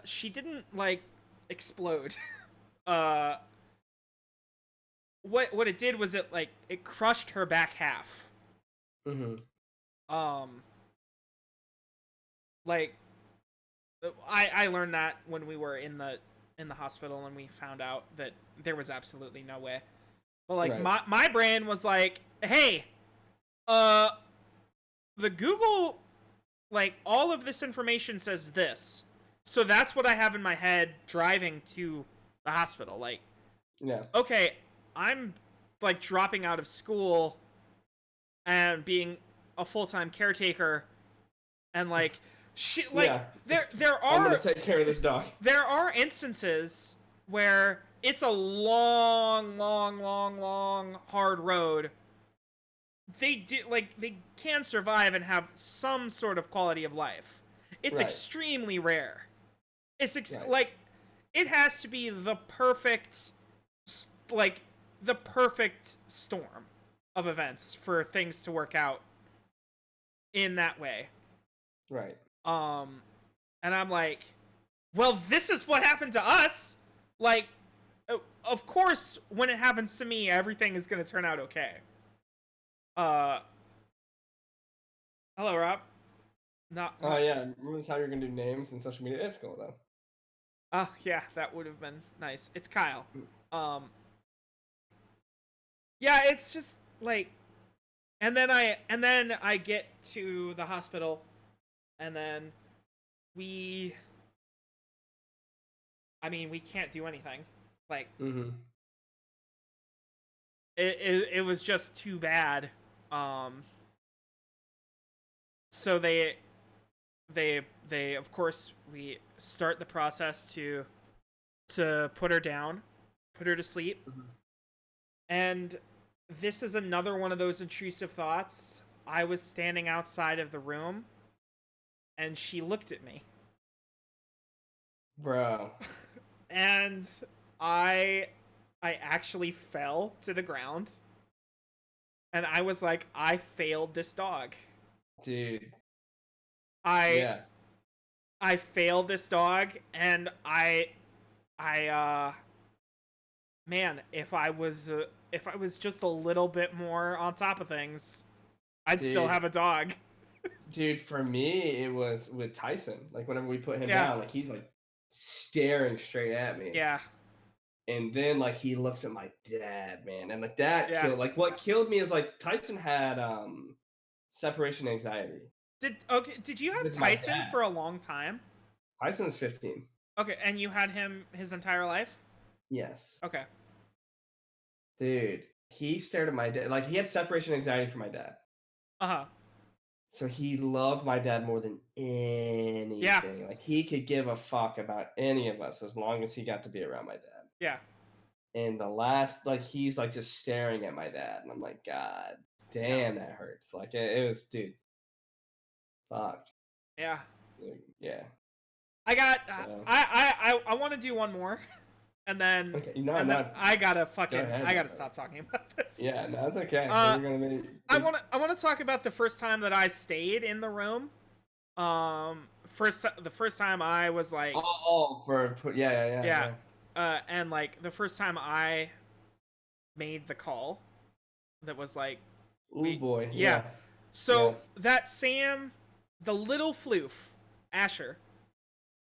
She didn't like explode. What it did was it crushed her back half. like I learned that when we were in the hospital and we found out that there was absolutely no way. But like Right. my brain was like, hey, uh the Google, like, all of this information says this. So that's what I have in my head driving to the hospital. Like, Yeah. okay, I'm like dropping out of school and being a full-time caretaker and like shit, like Yeah. there I'm gonna are take care of this dog. there are instances where it's a long hard road. They can survive and have some sort of quality of life. It's Right. extremely rare. Right. Like it has to be the perfect like the perfect storm of events for things to work out in that way. Right. And I'm like, well, this is what happened to us. Like, of course, when it happens to me, everything is gonna turn out okay. Hello, Rob. Not. Oh yeah. Remember how you're gonna do names and social media? It's cool though. Oh yeah, that would have been nice. It's Kyle. Um. Yeah, it's just like, and then I get to the hospital, and then we. I mean, we can't do anything. Like, Mm-hmm. it was just too bad. So they of course we start the process to put her down, put her to sleep. Mm-hmm. And this is another one of those intrusive thoughts. I was standing outside of the room and she looked at me. Bro. And I actually fell to the ground. And I was like, I failed this dog. Dude. I Yeah. I failed this dog, and man, if I was just a little bit more on top of things, I'd still Dude. have a dog. Dude, for me, it was with Tyson. Like whenever we put him Yeah. down, like he's like staring straight at me. Yeah. And then like he looks at my dad, man, and like that Yeah. killed. Like what killed me is like Tyson had separation anxiety. Did you have With my Tyson dad. for a long time? Tyson was 15. Okay, and you had him his entire life? Yes, Okay. dude, he stared at my dad. Like he had separation anxiety for my dad, Uh-huh. so he loved my dad more than anything. Yeah. Like he could give a fuck about any of us as long as he got to be around my dad. Yeah. And the last, like he's like just staring at my dad, and I'm like, God damn, that hurts. Like it was, dude. Fuck. Yeah. Yeah. I got So. I want to do one more. And then, Okay, no, and then not. I gotta fucking ahead, I gotta bro. stop talking about this. Yeah, no, it's okay. Uh, We're gonna be. I want to talk about the first time that I stayed in the room. The first time I was like, Yeah. and like the first time I made the call, that was like, Ooh boy. yeah. So Yeah. that Sam, the little floof, Asher,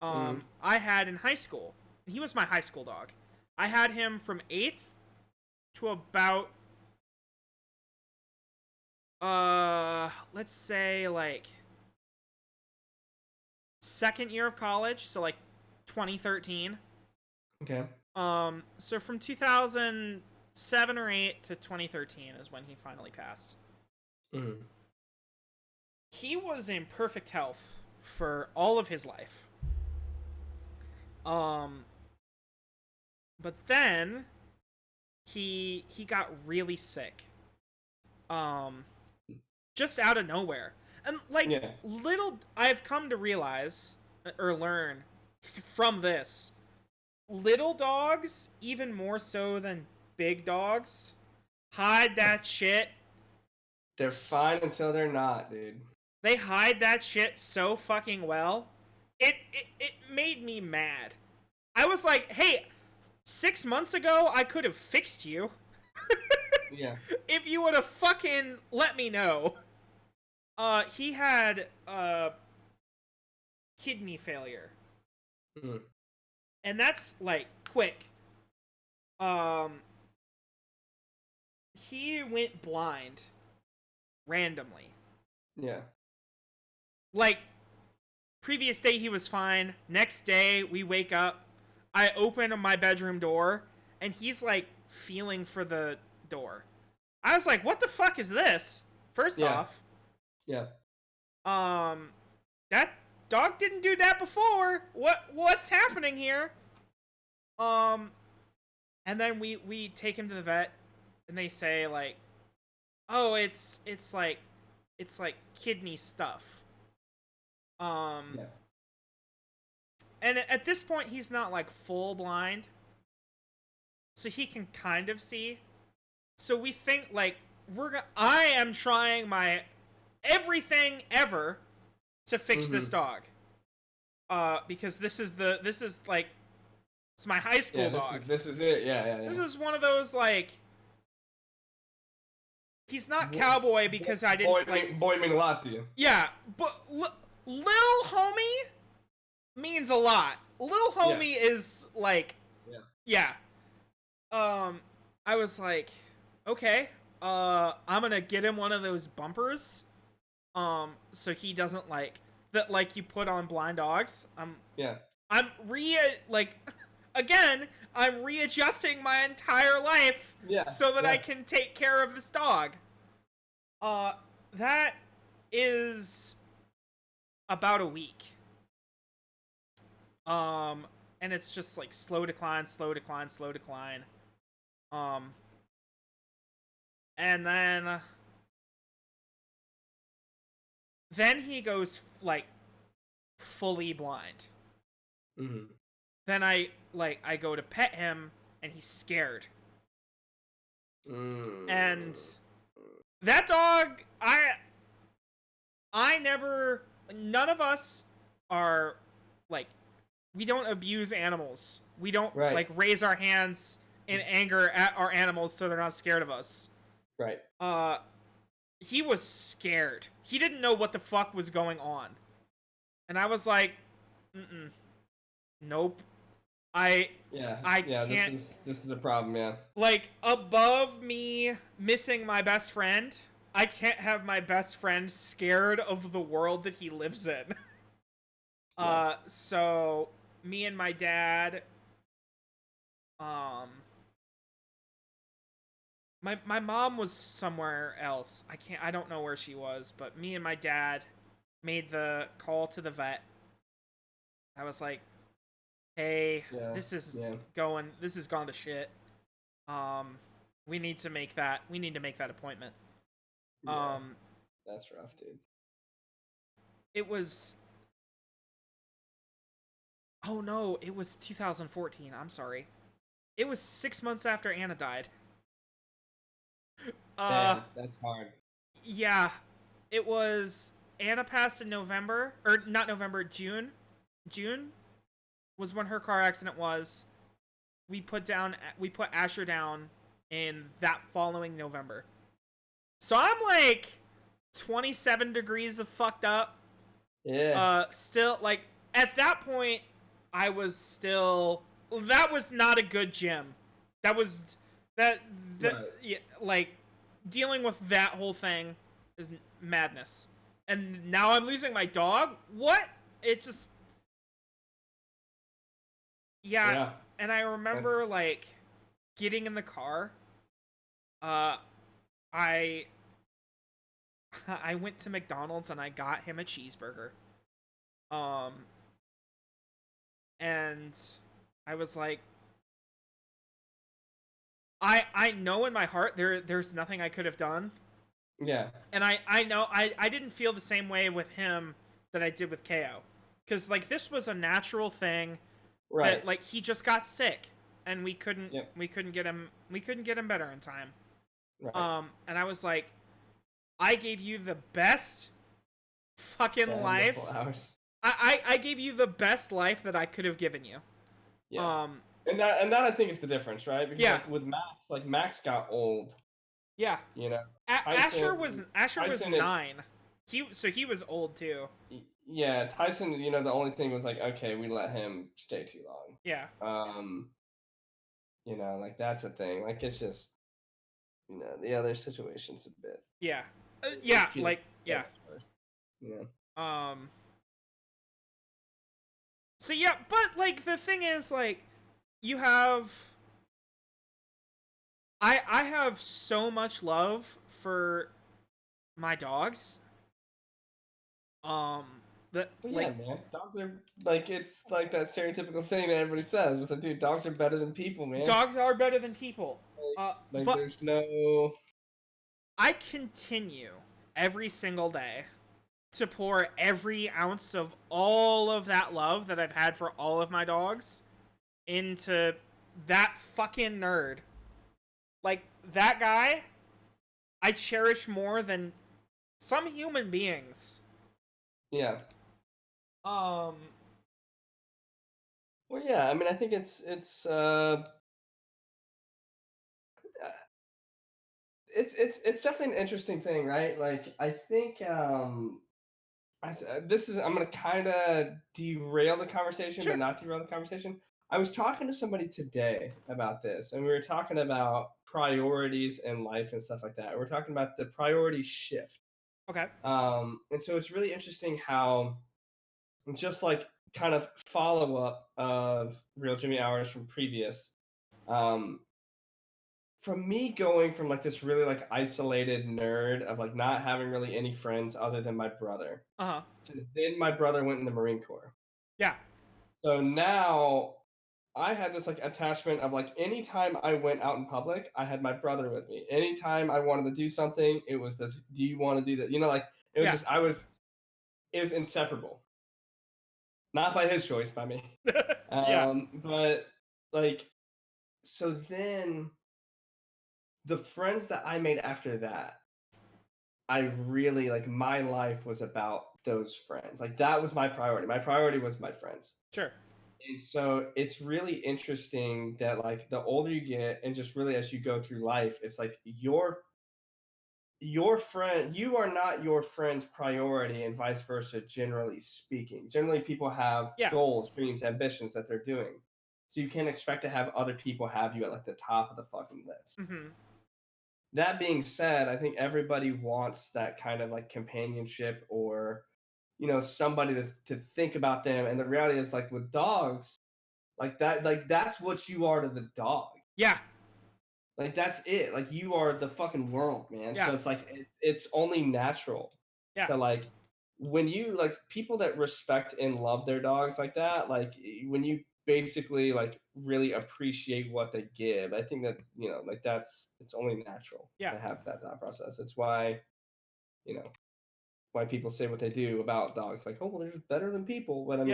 I had in high school. He was my high school dog. I had him from 8th to about let's say like second year of college, so like 2013. Okay. So from 2007 or 8 to 2013 is when he finally passed. Mm-hmm. He was in perfect health for all of his life. But then he got really sick. Just out of nowhere. And like I've come to realize or learn from this, little dogs, even more so than big dogs, hide that shit. They're fine until they're not, dude. They hide that shit so fucking well. It made me mad. I was like, hey, 6 months ago, I could have fixed you. Yeah. If you would have fucking let me know. He had kidney failure. Mm. And that's like quick. He went blind randomly. Yeah. Like, previous day he was fine. Next day we wake up. I open my bedroom door and he's like feeling for the door. I was like, what the fuck is this? First off. Yeah. That dog didn't do that before. What's happening here? And then we take him to the vet and they say like, oh, it's like kidney stuff. Yeah. And at this point he's not like full blind. So he can kind of see. So we think like I am trying my everything ever to fix this dog. Because this is like, it's my high school dog. This is it. Yeah. This is one of those like, he's not cowboy because I didn't boy mean a lot to you. Yeah, but Lil Homie means a lot. Lil Homie is like, yeah. I was like, okay, I'm gonna get him one of those bumpers, so he doesn't like that, like you put on blind dogs. I'm readjusting my entire life so that I can take care of this dog. That is about a week. And it's just like slow decline. And then he goes like fully blind. Mm-hmm. Then I go to pet him and he's scared. And that dog, none of us are like, we don't abuse animals. We don't like raise our hands in anger at our animals so they're not scared of us. Right. He was scared. He didn't know what the fuck was going on. And I was like, nope. I can't. This is a problem, yeah. Like, above me missing my best friend, I can't have my best friend scared of the world that he lives in. So me and my dad, my mom was somewhere else. I don't know where she was, but me and my dad made the call to the vet. I was like, hey, this is gone to shit. We need to make that appointment. That's rough, dude. It was, oh no, it was 2014. I'm sorry. It was 6 months after Anna died. Damn, that's hard. Yeah, it was, Anna passed in November, or not November, June was when her car accident was. We put Asher down in that following November. So I'm like 27 degrees of fucked up. Yeah. Still, like, at that point, I was still, that was not a good gym. That was, yeah, like, dealing with that whole thing is madness. And now I'm losing my dog? What? It just, yeah. And I remember, like, getting in the car. I went to McDonald's and I got him a cheeseburger. And I was like, I know in my heart there's nothing I could have done. Yeah. And I know I didn't feel the same way with him that I did with KO. Because, like, this was a natural thing. Right. That, like, he just got sick and we couldn't get him better in time. Right. And I was like, I gave you the best fucking life. I gave you the best life that I could have given you. Yeah. And that I think is the difference, right? Because like with Max got old. Yeah. You know. Asher was 9. He was old too. yeah, Tyson, the only thing was like, okay, we let him stay too long. Yeah. Um, like that's a thing. Like it's just, the other situation's a bit. Yeah. It Yeah, like feels so yeah. much worse. You know. Um so yeah, but like the thing is like you have I have so much love for my dogs. Um that Well, yeah, like man. Dogs are like it's like that stereotypical thing that everybody says, but like, dude, dogs are better than people, man. dogs are better than people. Like But there's no. I continue every single day to pour every ounce of all of that love that I've had for all of my dogs into that fucking nerd. Like that guy, I cherish more than some human beings. Yeah. Um, Well, yeah. I mean, I think it's definitely an interesting thing, right? Like I think I'm gonna kind of derail the conversation, but sure. not derail the conversation. I was talking to somebody today about this, and we were talking about priorities in life and stuff like that. We're talking about the priority shift. Okay. And so it's really interesting how just like kind of follow up of Real Jimmy Hours from previous. Um, from me going from like this really like isolated nerd of like not having really any friends other than my brother, Uh huh. to then my brother went in the Marine Corps. Yeah. So now I had this like attachment of like anytime I went out in public, I had my brother with me. Anytime I wanted to do something, it was this, do you want to do that? Like it was Yeah. just it was inseparable. Not by his choice, by me. Yeah. But like so then the friends that I made after that, I really like my life was about those friends. Like that was my priority. My priority was my friends. Sure. And so it's really interesting that like the older you get and just really as you go through life, it's like your friend you are not your friend's priority and vice versa, generally speaking. Generally people have Yeah. goals, dreams, ambitions that they're doing. So you can't expect to have other people have you at like the top of the fucking list. Mm-hmm. That being said, I think everybody wants that kind of like companionship or somebody to think about them. And the reality is like with dogs, like that's what you are to the dog. Yeah. Like that's it. Like you are the fucking world, man. Yeah. So it's like it's only natural Yeah. to like when you like people that respect and love their dogs like that, like when you basically like really appreciate what they give. I think that, like it's only natural Yeah. to have that thought process. It's why, you know, why people say what they do about dogs. Like, oh well, they're just better than people. But I mean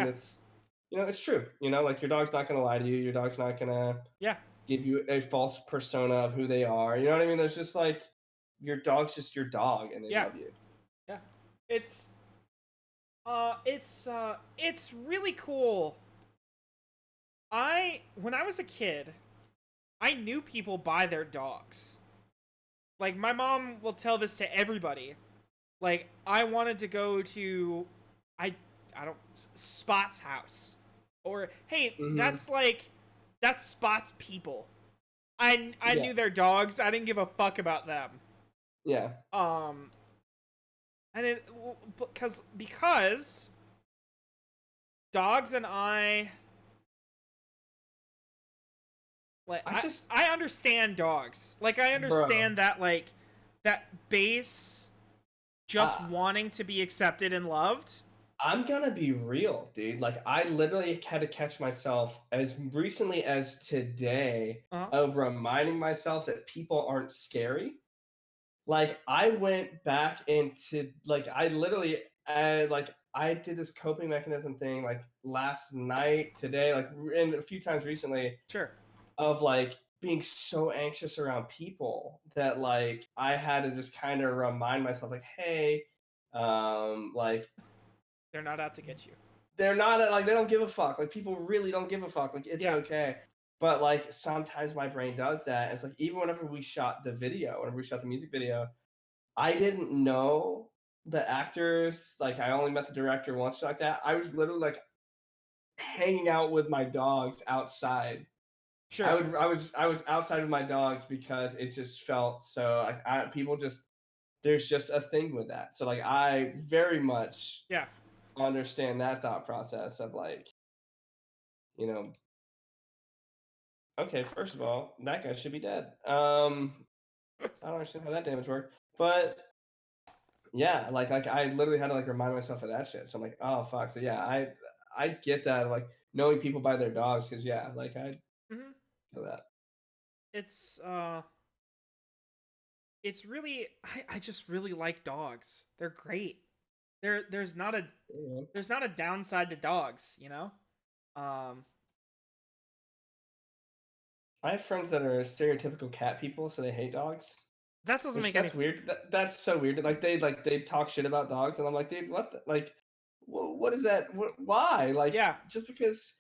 Yeah. it's true. Like your dog's not gonna lie to you. Your dog's not gonna Yeah. give you a false persona of who they are. You know what I mean? There's just like your dog's just your dog and they Yeah. love you. Yeah. It's it's really cool. When I was a kid, I knew people by their dogs. Like my mom will tell this to everybody. Like I wanted to go to I I don't Spot's house. Or hey, Hmm. that's Spot's people. I Yeah. knew their dogs. I didn't give a fuck about them. Yeah. Um and it because dogs and I like I just, I understand dogs. Like I bro, understand that like that base just I, wanting to be accepted and loved. I'm gonna be real, dude. Like I literally had to catch myself as recently as today Uh-huh. of reminding myself that people aren't scary. Like I went back into like I literally like I did this coping mechanism thing like last night, today, like and a few times recently Sure. of like being so anxious around people that like I had to just kind of remind myself like, hey, like They're not out to get you. they're not like they don't give a fuck. Like people really don't give a fuck. Like it's Yeah. okay. But like sometimes my brain does that. It's like even whenever we shot the video, whenever we shot the music video, I didn't know. the actors, like I only met the director once like that. I was literally like hanging out with my dogs outside. Sure. I was outside with my dogs because it just felt so like people just there's just a thing with that. So like I very much Yeah. understand that thought process of like, you know, okay, first of all, that guy should be dead. I don't understand how that damage worked. But yeah, like I literally had to like remind myself of that shit. So I'm like, oh fuck. So yeah, I get that like knowing people by their dogs because yeah, like I Hmm. feel that. It's it's really I just really like dogs. They're great. There's not a Yeah. there's not a downside to dogs, you know? Um I have friends that are stereotypical cat people, so they hate dogs. that doesn't Which make any that's weird. That's so weird. Like they talk shit about dogs, and I'm like, dude, what? Like, what is that? Why? Like, Yeah. just because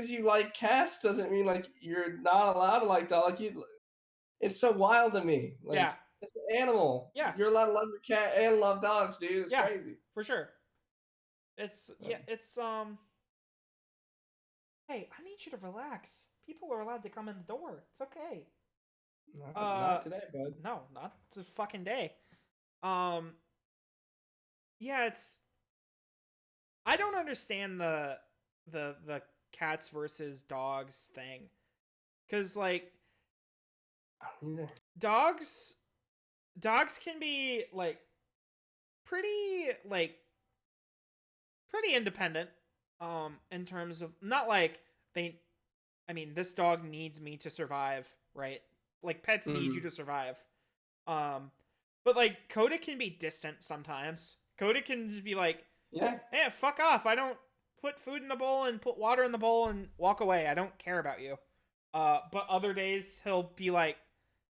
you like cats doesn't mean like you're not allowed to like dog. Like you, it's so wild to me. Yeah. Like it's an animal. Yeah. You're allowed to love your cat and love dogs, dude. It's Yeah. crazy. For sure. It's yeah, Um, it's hey, I need you to relax. People are allowed to come in the door. It's okay. Uh not today, bud. no, not the fucking day. Um yeah, it's I don't understand the cats versus dogs thing. Cuz like Neither. dogs dogs can be like pretty like pretty independent in terms of not like they I mean this dog needs me to survive, right? Like pets need you Mm, to survive. Um but like Coda can be distant sometimes. Coda can just be like, yeah. "Hey, fuck off. I don't put food in the bowl and put water in the bowl and walk away. I don't care about you." But other days he'll be like,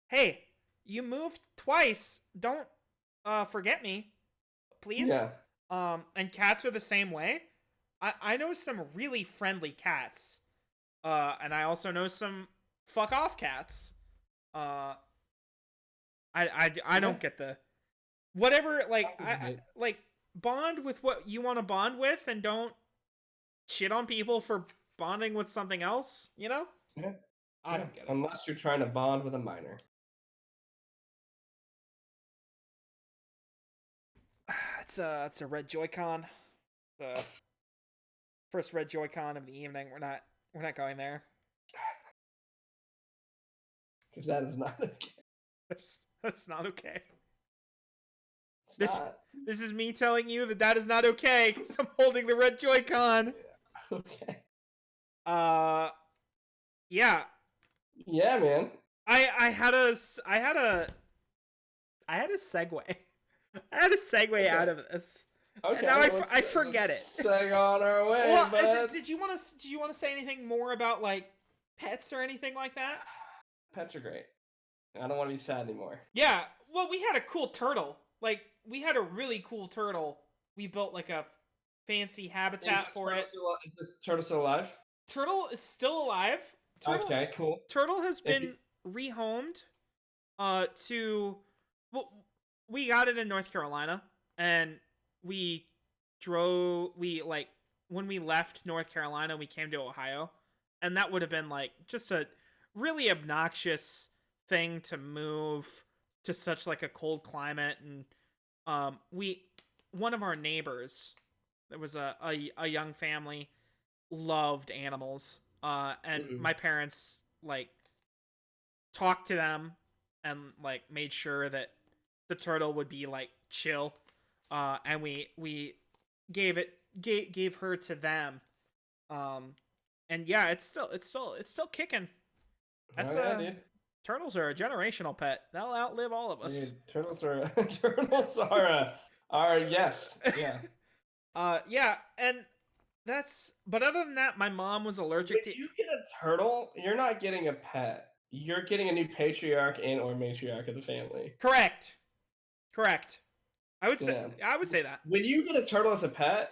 "Hey, you moved twice. Don't forget me, please." Yeah. And cats are the same way. I know some really friendly cats. And I also know some fuck off cats. Uh I Yeah. don't get the whatever like I get it. like bond with what you want to bond with and don't shit on people for bonding with something else, you know? Yeah. I Yeah. don't get it. Unless you're trying to bond with a minor. It's a red Joy-Con. The first red Joy-Con of the evening. We're not going there. Because that is not okay. That's not okay. It's This not. this is me telling you that that is not okay because I'm holding the red Joy-Con. Okay. Uh, yeah. Yeah, man. I had a I had a I had a segue. I had a segue Okay. out of this, and Okay. now I forget Let's it. seg on our way, Well, bud. did you want to say anything more about like pets or anything like that? Pets are great. I don't want to be sad anymore. Yeah. Well, we had a cool turtle. Like we had a really cool turtle. We built like a fancy habitat for it. Is this turtle still alive? Turtle is still alive. Okay, cool. Turtle has If you, been rehomed to well, we got it in North Carolina and we we like when we left North Carolina we came to Ohio and that would have been like just a really obnoxious thing to move to such like a cold climate and we one of our neighbors there was a young family loved animals and mm, my parents like talked to them and like made sure that the turtle would be like chill and we gave her to them um and yeah it's still kicking. oh That's yeah, dude. turtles are a generational pet. They'll outlive all of us. Dude, turtles are turtles are yes, yeah. Yeah, and that's but other than that my mom was When allergic to you get a turtle, you're not getting a pet. You're getting a new patriarch and or matriarch of the family. correct. Yeah. I would say that. When you get a turtle as a pet,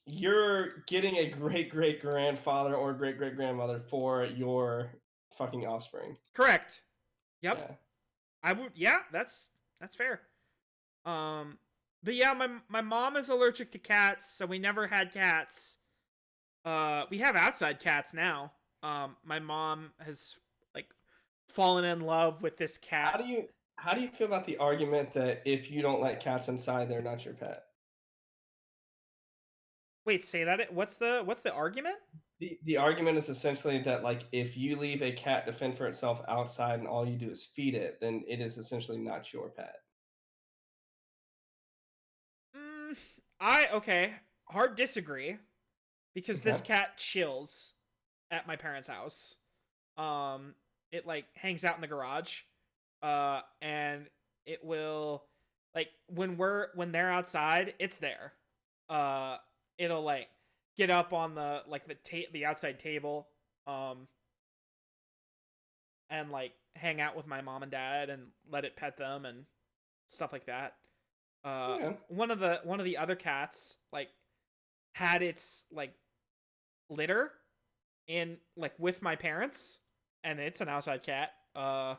you're getting a great great grandfather or great great grandmother for your fucking offspring. Correct. Yep. Yeah. I would yeah, that's fair. Um But yeah, my mom is allergic to cats, so we never had cats. We have outside cats now. My mom has like fallen in love with this How cat. do you how do you feel about the argument that if you don't let cats inside, they're not your pet? Wait, say that. What's the argument? The argument is essentially that like if you leave a cat to fend for itself outside and all you do is feed it, then it is essentially not your pet. Mm, I okay. Hard disagree because this Okay. cat chills at my parents' house. Um, it like hangs out in the garage, and it will like when they're outside, it's there. Uh, it'll like get up on the like the outside table, um, and like hang out with my mom and dad and let it pet them and stuff like that. Okay. One of the other cats like had its like litter in like with my parents, and it's an outside cat. I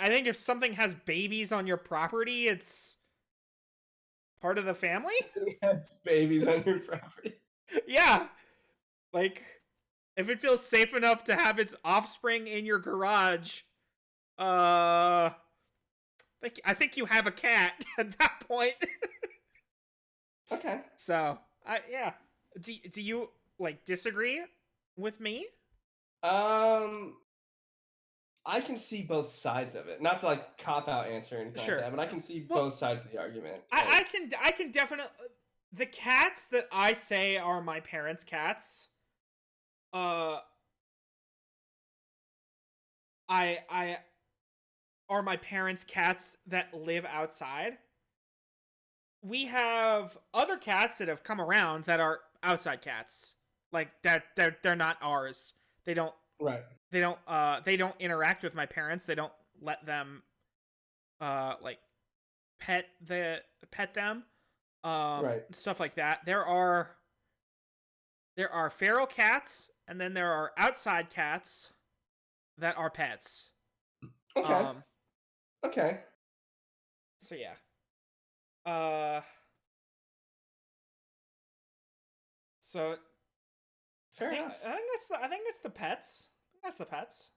think if something has babies on your property, it's part of the family. It has babies on your property. Yeah, like if it feels safe enough to have its offspring in your garage, uh, I think you have a cat at that point. Okay. So yeah. Do you like disagree with me? Um, I can see both sides of it. Not to like cop out answer or anything like Sure. that, but I can see Well, both sides of the argument. I can definitely the cats that I say are my parents' cats. Uh, I are my parents' cats that live outside. We have other cats that have come around that are outside cats. Like that they're not ours. They don't Right. they don't interact with my parents. They don't let them like pet them. Right. Stuff like that. There are feral cats and then there are outside cats that are pets. Okay. Um Okay. so yeah. Uh so I Fair think enough. I think it's the pets. That's the pets.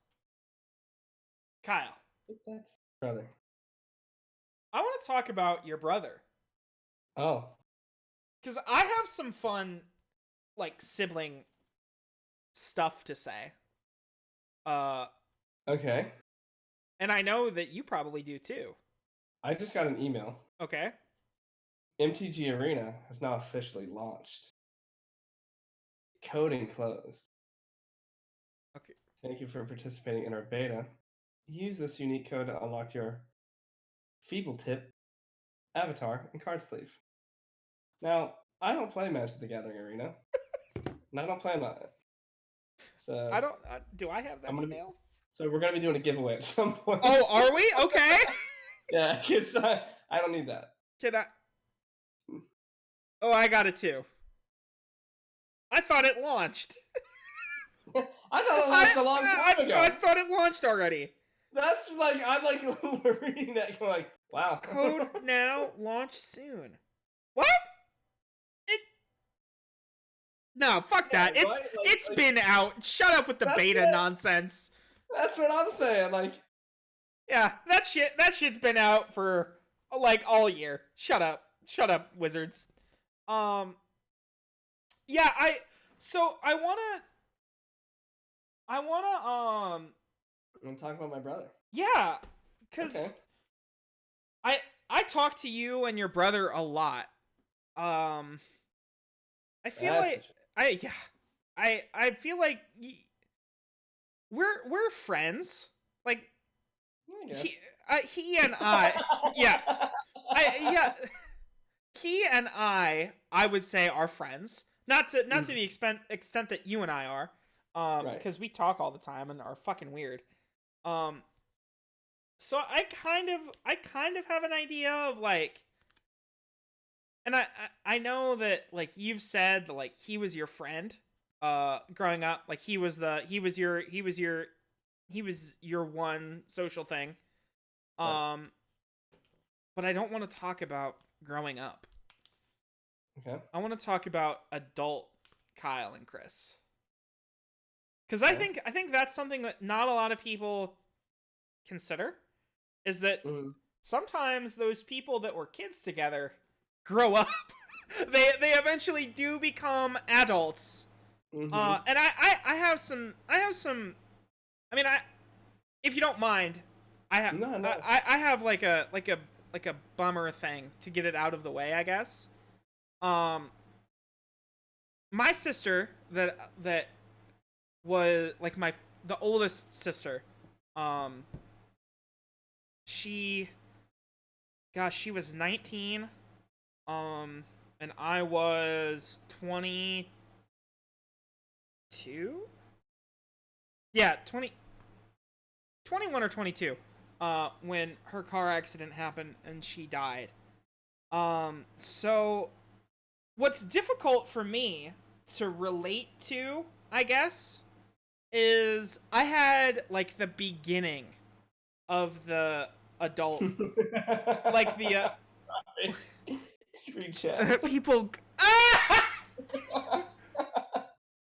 Kyle, That's brother. I want to talk about your brother Oh. cuz I have some fun like sibling stuff to say. Uh Okay. and I know that you probably do too. I just got an email. Okay? MTG Arena has now officially launched. Coding closed. Okay. Thank you for participating in our beta. Use this unique code to unlock your Feeble Tip, avatar, and card sleeve. Now, I don't play Magic the Gathering Arena, and I don't plan on it. I So don't do I have that I'm gonna be. email? So we're gonna be doing a giveaway at some point. Oh, are we? Okay. Yeah, because I don't need that. Can I? Oh, I got it too. I thought it launched. I thought it launched a long time ago. I thought it launched already. That's like I'm like reading that going like, wow. Code now, launch soon. What? It? No, fuck Yeah, that. right? It's been out. Shut up with the That's beta it. nonsense. That's what I'm saying. Like, Yeah, that shit's been out for like all year. Shut up. Shut up, wizards. Yeah, I wanna I'm gonna talk about my brother. yeah, Okay. cuz I talk to you and your brother a lot. Um I feel That's like I yeah. I feel like we're friends. Like I guess. he and I yeah. Yeah. He and I would say are friends. Not to the extent that you and I are. Right. Because we talk all the time and are fucking weird. Um so I kind of have an idea of like, and I know that like you've said like he was your friend growing up, like he was your one social thing. Right. But I don't want to talk about growing up. Okay. I want to talk about adult Kyle and Chris. Because Okay. I think that's something that not a lot of people consider, is that Mm-hmm. sometimes those people that were kids together grow up. They eventually do become adults. Mm-hmm. And I have some I mean, if you don't mind, No, no. I have like a bummer thing to get it out of the way, I guess. Um, my sister that was like the oldest sister. Um, she, gosh, she was 19. And I was 22. Yeah, 21 or 22. When her car accident happened and she died. So what's difficult for me to relate to, I guess, is I had like the beginning of the adult, like the Reach out. people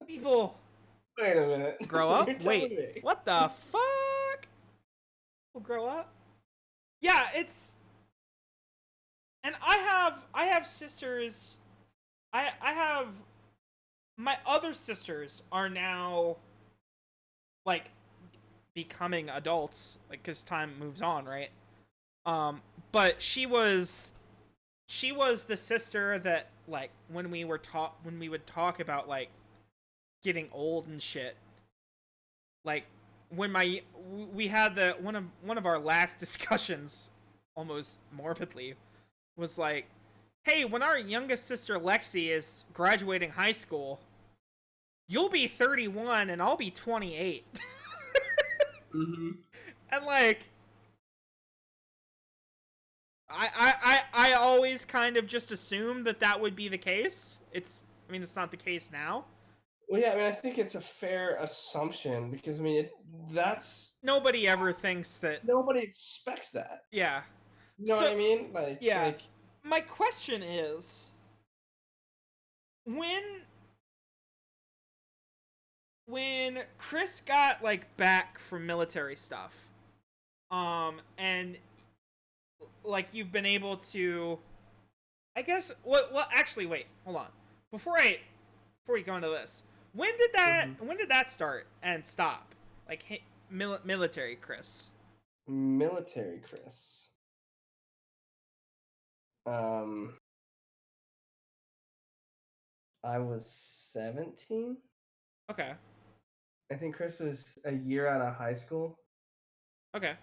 people Wait a minute. grow You're up. telling Wait, me. what the fuck? People grow up. Yeah, it's and I have sisters. I have my other sisters are now like becoming adults, like because time moves on, right? But she was the sister that like when we would talk about like getting old and shit. Like when we had the one of our last discussions, almost morbidly, was like, hey, when our youngest sister Lexi is graduating high school, you'll be 31 and I'll be 28. Mm-hmm. And like I always kind of just assumed that that would be the case. I mean, it's not the case now. Well, yeah, I mean, I think it's a fair assumption because I mean, that's Nobody ever thinks that. nobody expects that. Yeah. You know what So I mean? Like, yeah, my question is, when Chris got like back from military stuff, and like you've been able to, I guess. Well, actually, wait, hold on. Before we go into this, mhm. when did that start and stop? Like military Chris. Military Chris. Um, I was 17. Okay. I think Chris was a year out of high school, Okay.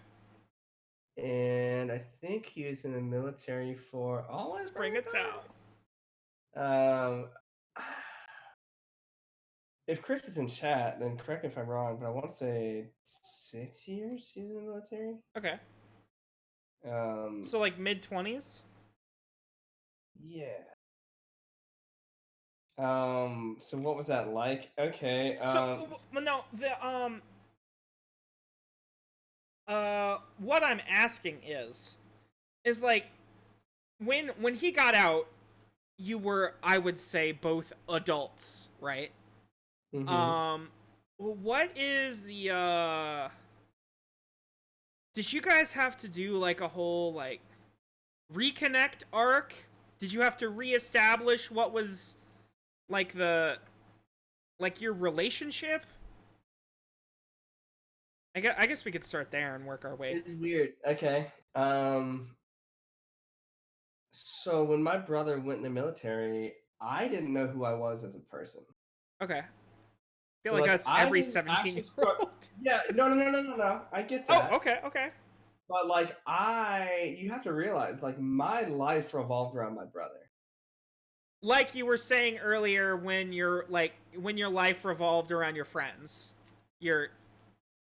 and I think he was in the military for all my Spring a towel. Um, if Chris is in chat, then correct me if I'm wrong, but I want to say 6 years he was in the military. Okay. Um, So like mid-20s. yeah. So what was that like? Okay. So well, no, the what I'm asking is like when he got out, you were, I would say, both adults, right? Mm-hmm. Um, what is the Did you guys have to do like a whole like reconnect arc? Did you have to reestablish what was like your relationship? I guess we could start there and work our way. It's weird. Okay. So when my brother went in the military, I didn't know who I was as a person. Okay. I feel So like like that's I every didn't 17 actually year start. old. Yeah, no. I get Oh, that. okay, okay. But like you have to realize like my life revolved around my brother. Like you were saying earlier, when your life revolved around your friends, your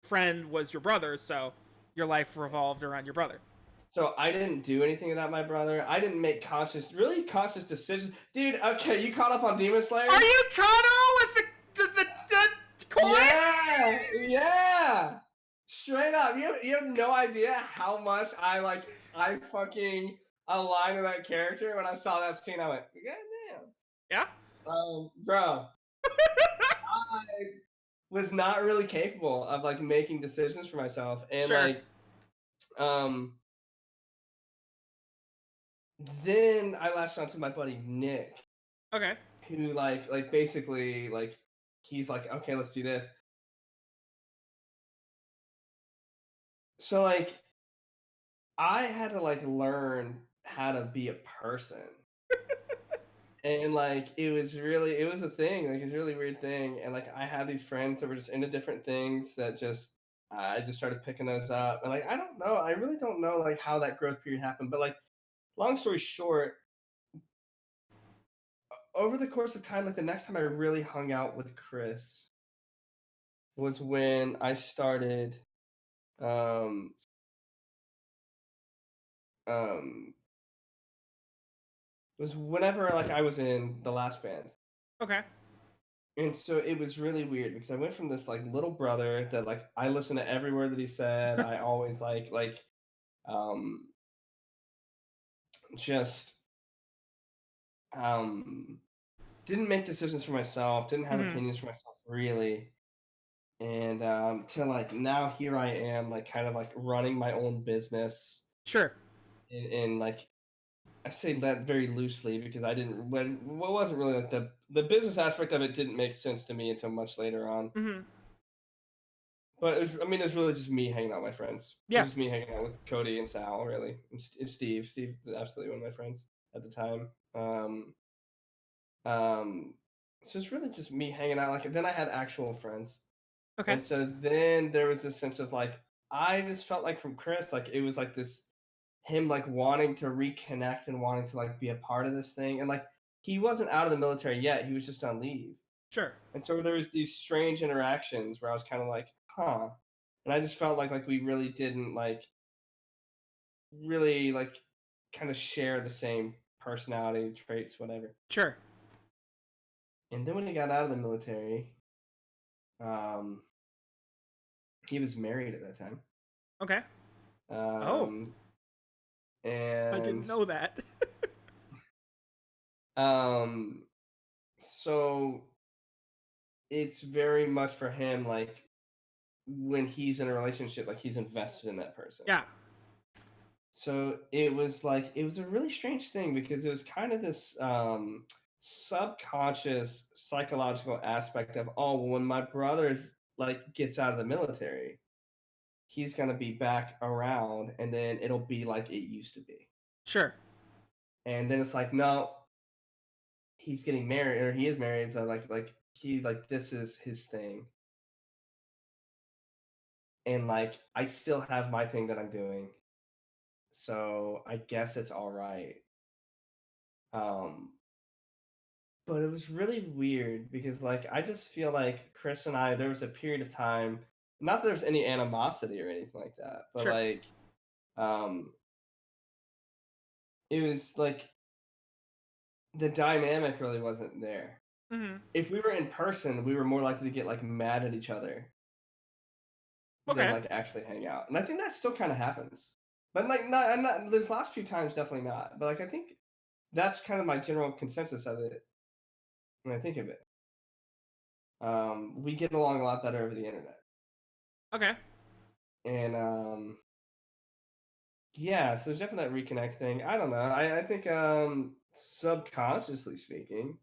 friend was your brother, so your life revolved around your brother. So I didn't do anything without my brother. I didn't make really conscious decisions. Dude, okay, you caught up on Demon Slayer? Are you Kano with the coin? Yeah, yeah. Straight up. You have no idea how much I a line of that character. When I saw that scene, I went, "God Yeah. damn, bro!" I was not really capable of like making decisions for myself, and Sure. like, um, then I latched onto my buddy Nick, Okay. who like basically like he's like, okay, let's do this. So like I had to like learn how to be a person. And like it was a thing, like it's a really weird thing. And like I had these friends that were just into different things that just I just started picking those up. And like I don't know, I really don't know like how that growth period happened. But like long story short, over the course of time, like the next time I really hung out with Chris was when I started um um was whenever like I was in the last band. Okay. And so it was really weird because I went from this like little brother that like I listened to every word that he said. I always um just um didn't make decisions for myself, didn't have Hmm. opinions for myself really. And to like now here I am like kind of like running my own business Sure. and like I say that very loosely because I didn't when what wasn't really like the business aspect of it didn't make sense to me until much later on. Hmm. But I mean, it was really just me hanging out with my friends. It Yeah. was just me hanging out with Cody and Sal, really, and Steve. Steve, is absolutely one of my friends at the time. Um, so it's really just me hanging out. Like then I had actual friends, Okay. and so then there was this sense of like I just felt like from Chris, like it was like this him like wanting to reconnect and wanting to like be a part of this thing, and like he wasn't out of the military yet; he was just on leave. Sure. And so there was these strange interactions where I was kind of like, huh. And I just felt like we really didn't like really like kind of share the same personality traits, whatever. Sure. And then when he got out of the military, um, he was married at that time. Okay. Oh, Um, I didn't and know that. um, so it's very much for him like when he's in a relationship, like he's invested in that person. Yeah. So it was like it was a really strange thing because it was kind of this subconscious psychological aspect of oh well, when my brother's like gets out of the military, he's gonna be back around and then it'll be like it used to be. Sure. And then it's like no, he's getting married or he is married, so like he like this is his thing. And like I still have my thing that I'm doing. So I guess it's all right. Um But it was really weird because, like, I just feel like Chris and I, there was a period of time, not that there's any animosity or anything like that, but Sure. like, um, it was like the dynamic really wasn't there. Hmm. If we were in person, we were more likely to get like mad at each other than Okay. like actually hang out. And I think that still kind of happens. But like, not, I'm not, those last few times, definitely not. But like, I think that's kind of my general consensus of it when I think of it. We get along a lot better over the internet. Okay. And yeah, so there's definitely that reconnect thing. I don't know. I think subconsciously speaking,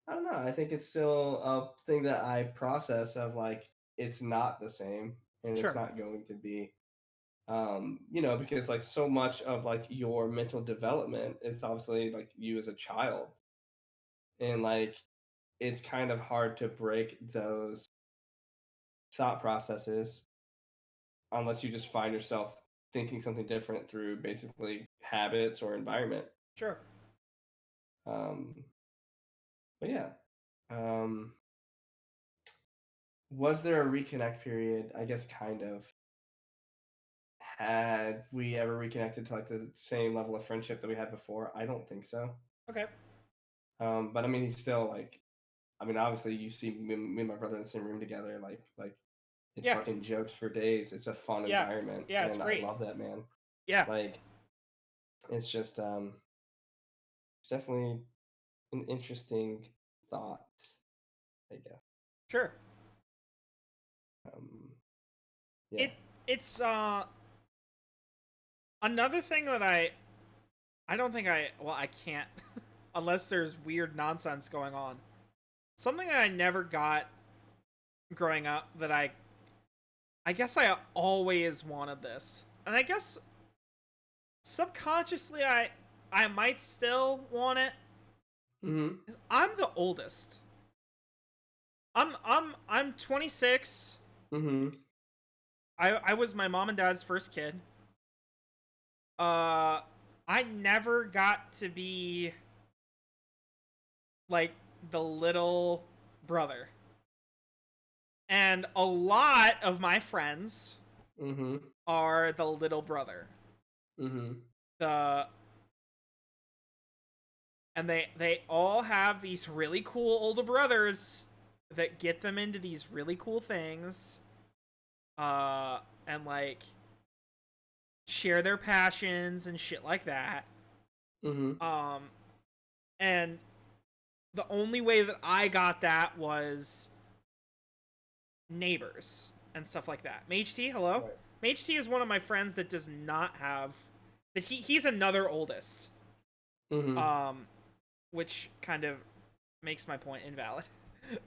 I don't know. I think it's still a thing that I process of like it's not the same and it's Sure. not going to be. Because like so much of like your mental development is obviously like you as a child. And like it's kind of hard to break those thought processes unless you just find yourself thinking something different through basically habits or environment. Sure. Um, but yeah, um, was there a reconnect period? I guess kind of. Had we ever reconnected to like the same level of friendship that we had before? I don't think so. Okay. But I mean, he's still like, I mean, obviously you see me and my brother in the same room together, like it's Yeah. fucking jokes for days. It's a fun Yeah. environment, Yeah. It's and I great. love that, man. Yeah. Like it's just definitely an interesting thought, I guess. Sure. Um, yeah. It it's another thing that I don't think I can't unless there's weird nonsense going on. Something that I never got growing up that I guess I always wanted this. And I guess subconsciously I might still want it. Mm-hmm. I'm the oldest. I'm 26. Mm-hmm. I was my mom and dad's first kid. Uh I never got to be like the little brother. And a lot of my friends Mm-hmm. are the little brother. Mm-hmm. The and they all have these really cool older brothers that get them into these really cool things. And like share their passions and shit like that. Mm-hmm. And the only way that I got that was neighbors and stuff like that. Mage T, hello. Right. Mage T is one of my friends that does not have that he's another oldest. Mm-hmm. Which kind of makes my point invalid.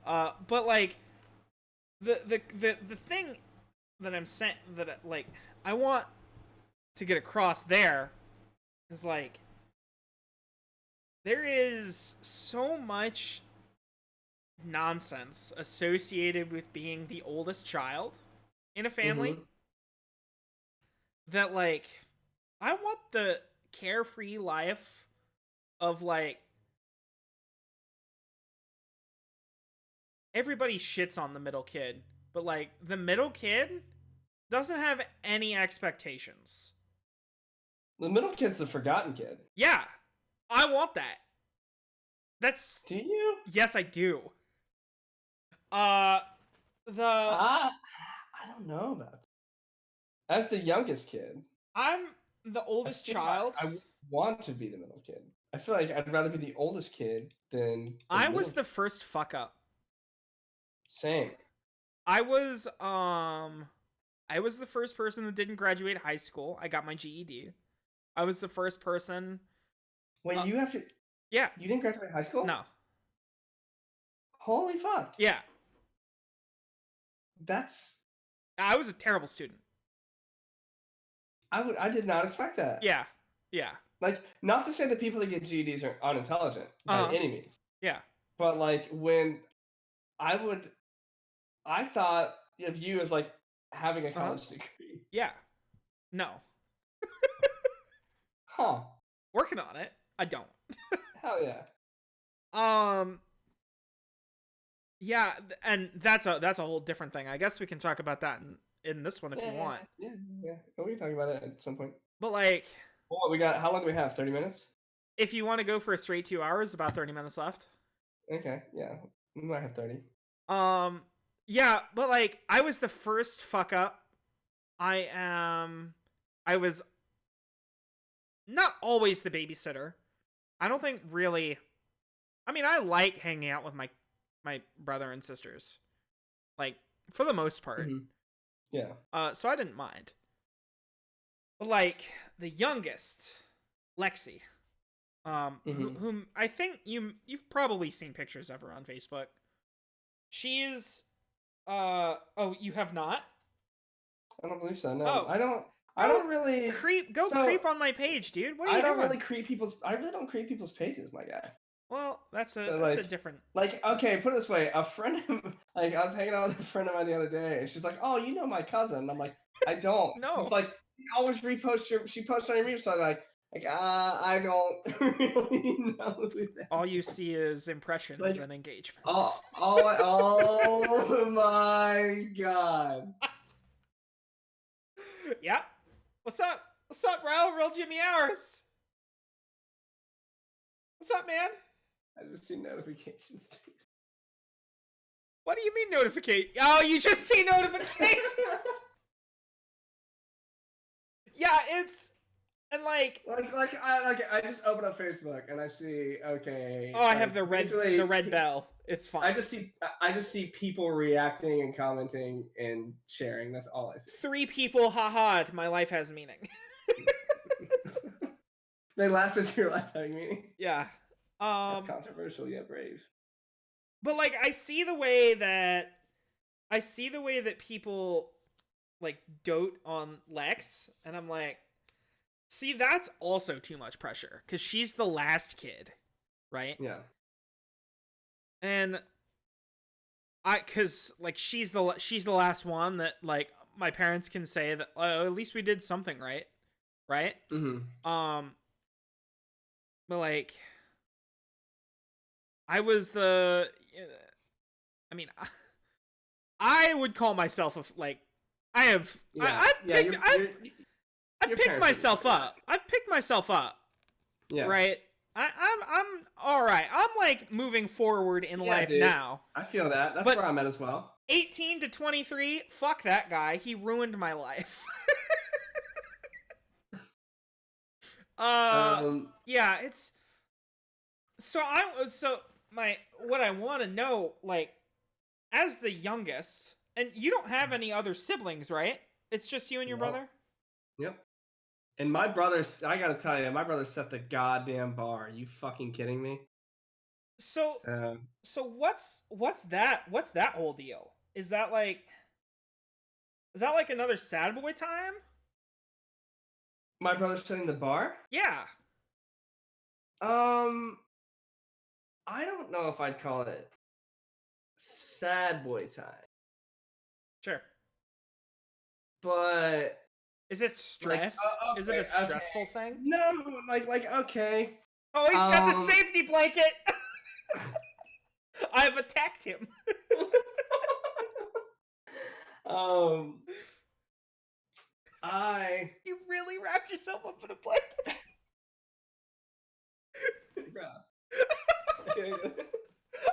But like the thing that I'm saying that like I want to get across there is like there is so much nonsense associated with being the oldest child in a family Mm-hmm. that like I want the carefree life of like everybody shits on the middle kid, but like the middle kid doesn't have any expectations. The middle kid's the forgotten kid. Yeah, I want that. That's Do you? yes, I do. Uh, the I don't know about that. As the youngest kid, I'm the I oldest feel child. like I would want to be the middle kid. I feel like I'd rather be the oldest kid than the I middle was the kid. first fuck up. Same. I was I was the first person that didn't graduate high school. I got my GED. I was the first person. Wait, you have to. Yeah. You didn't graduate high school? No. Holy fuck. Yeah. That's. I was a terrible student. I did not expect that. Yeah. Yeah. Like, not to say that people that get GEDs are unintelligent by any means, Yeah. but like when I thought of you as like having a college degree. Yeah. No. Huh. Working on it. I don't. Hell yeah. Yeah, and that's a whole different thing. I guess we can talk about that in this one if you want. Yeah. Oh, we can talk about it at some point. But like, Well, we got. How long do we have? 30 minutes. if you want to go for a straight 2 hours, about 30 minutes left. Okay. Yeah. We might have 30. Yeah, but like, I was the first fuck up. I was not always the babysitter. I don't think really. I mean, I like hanging out with my brother and sisters, like for the most part. Mm-hmm. Yeah. So I didn't mind. But like the youngest, Lexi, whom I think you've probably seen pictures of her on Facebook. She's, oh, you have not? I don't believe so. No, Oh. I don't really creep on my page, dude. What are you doing? I really don't creep people's pages, my guy. Well, that's a like, a different. Like, okay, put it this way: a friend of like I was hanging out with a friend of mine the other day, and she's like, "Oh, you know my cousin." And I'm like, "I don't." No. It's like she always reposts your. She posts on your meme, so I'm like I don't really know who that All you see is impressions like, and engagements. Oh my god. Yeah. What's up? What's up, bro? Real Jimmy Hours. What's up, man? I just see notifications. What do you mean notification? Oh, you just see notifications. Yeah, And like, I just open up Facebook and I see, okay, oh, I have like, the basically, red bell. It's fine. I just see people reacting and commenting and sharing. That's all I see. 3 people, haha, my life has meaning. They laughed at your life having meaning. Yeah. That's controversial yet brave. But like, I see the way that people like dote on Lex, and I'm like, see, that's also too much pressure because she's the last kid, right? Yeah. And cause like she's the last one that like my parents can say that, oh, at least we did something right, right? Mm-hmm. But like, I was the, I mean, I would call myself like, I have, Yeah. I've picked myself up. I've picked myself up. Yeah. Right. I'm all right. I'm like moving forward in life dude. now. I feel that. That's But where I'm at as well. 18 to 23, fuck that guy. He ruined my life. Yeah, it's so what I want to know, like, as the youngest, and you don't have any other siblings, right? It's just you and your brother? Yep. And my brother's, I gotta tell you, my brother set the goddamn bar. Are you fucking kidding me? So what's that whole deal? Is that like another sad boy time? My brother's setting the bar? Yeah. I don't know if I'd call it sad boy time. Sure. But is it stress? Like, okay, is it a stressful thing? No, like okay. Oh, he's got the safety blanket. I've attacked him. You really wrapped yourself up in a blanket.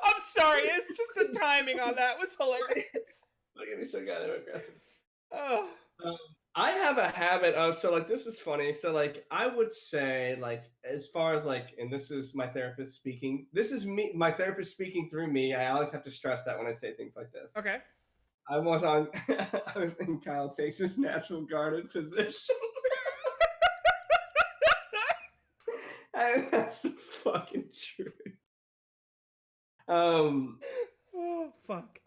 I'm sorry. It's just the timing on that was hilarious. Look at me so goddamn aggressive. Oh. I have a habit of, so like, this is funny. So like, I would say, like, as far as like, and this is my therapist speaking. This is me, my therapist speaking through me. I always have to stress that when I say things like this. Okay. I was in Kyle takes his natural guarded position. And that's the fucking truth. Oh fuck.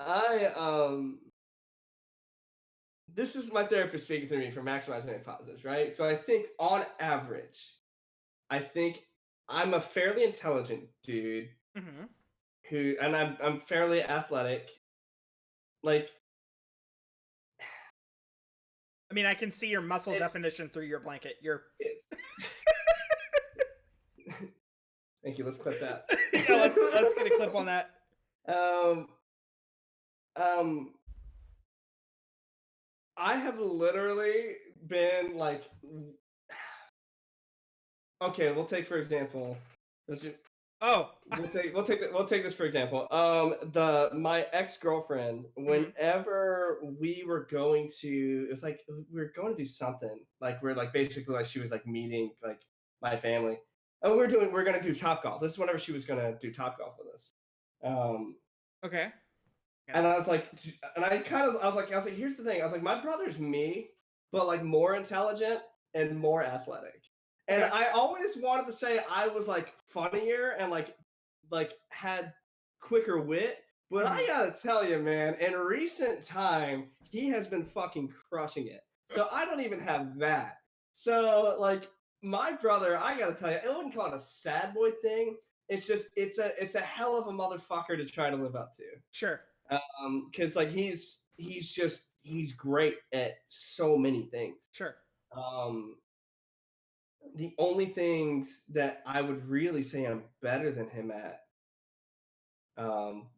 This is my therapist speaking through me for maximizing net positives, right? So I think on average, I'm a fairly intelligent dude and I'm fairly athletic. Like, I mean, I can see your muscle definition through your blanket. Thank you. Let's clip that. Yeah, let's get a clip on that. I have literally been like, okay, we'll take for example. Oh, we'll take this for example. My ex-girlfriend, whenever we were going to, it was like we were going to do something. Like we're like basically like she was like meeting like my family. And we're gonna do Topgolf. This is whenever she was gonna do Topgolf with us. Okay. And I was like, and I was like, here's the thing. I was like, my brother's me, but like more intelligent and more athletic. And I always wanted to say I was like funnier and like had quicker wit. But I gotta tell you, man, in recent time, he has been fucking crushing it. So I don't even have that. So like my brother, I gotta tell you, I wouldn't call it a sad boy thing. It's just it's a hell of a motherfucker to try to live up to. Sure. Because like he's great at so many things. Sure. The only things that I would really say I'm better than him at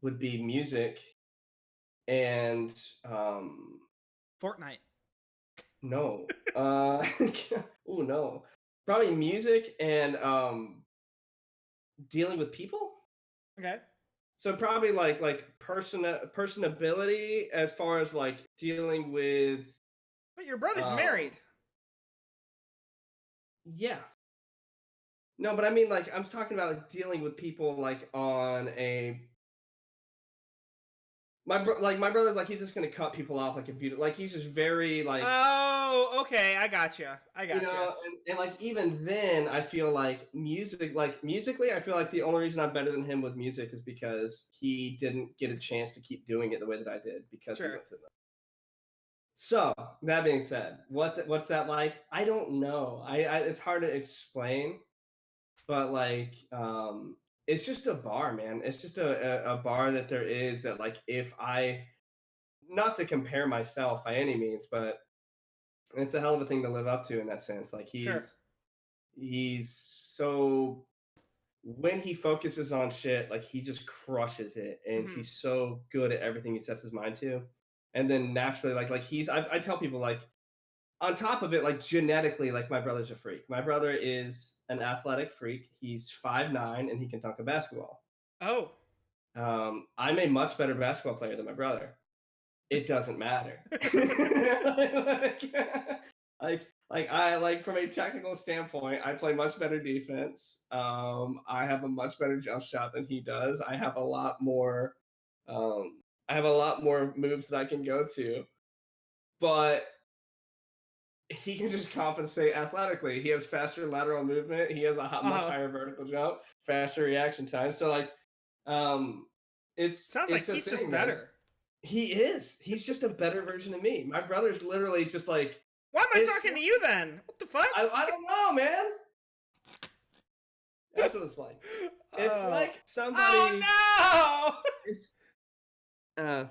would be music and Fortnite. No. Oh no. Probably music and dealing with people. Okay. So probably like personability as far as like dealing with. But your brother's married. Yeah. No, but I mean, like, I'm talking about like dealing with people like on a my brother's like he's just gonna cut people off like if you like he's just very like Oh, okay. I gotcha. I you gotcha. know and like even then I feel like musically I feel like the only reason I'm better than him with music is because he didn't get a chance to keep doing it the way that I did because he Sure. went to the so that being said what's that like I don't know I it's hard to explain but like it's just a bar man it's just a bar that there is that like if I not to compare myself by any means but it's a hell of a thing to live up to in that sense like Sure. he's so when he focuses on shit like he just crushes it and Hmm. he's so good at everything he sets his mind to and then naturally like he's I tell people like on top of it, like genetically, like my brother's a freak. My brother is an athletic freak. He's 5'9" and he can dunk a basketball. Oh. I'm a much better basketball player than my brother. It doesn't matter. like I like from a technical standpoint, I play much better defense. I have a much better jump shot than he does. Um, I have a lot more moves that I can go to. But he can just compensate athletically. He has faster lateral movement. He has a much Uh-huh. higher vertical jump, faster reaction time. So like, um, Sounds like it's a he's just thing, man. better. He is. He's just a better version of me. My brother's literally just like Why am I it's. talking to you then? What the fuck? I don't know, man. That's what it's like. It's Oh. like somebody. Oh It's uh,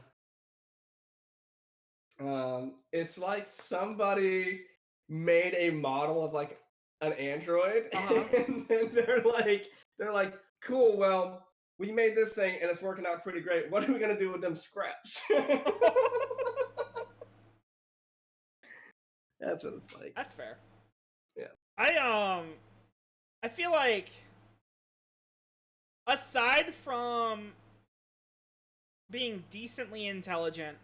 it's like somebody made a model of like an android, no. Uh-huh. and then they're like, cool. Well, we made this thing and it's working out pretty great. What are we gonna do with them scraps? That's what it's like. That's fair. Yeah. I feel like aside from being decently intelligent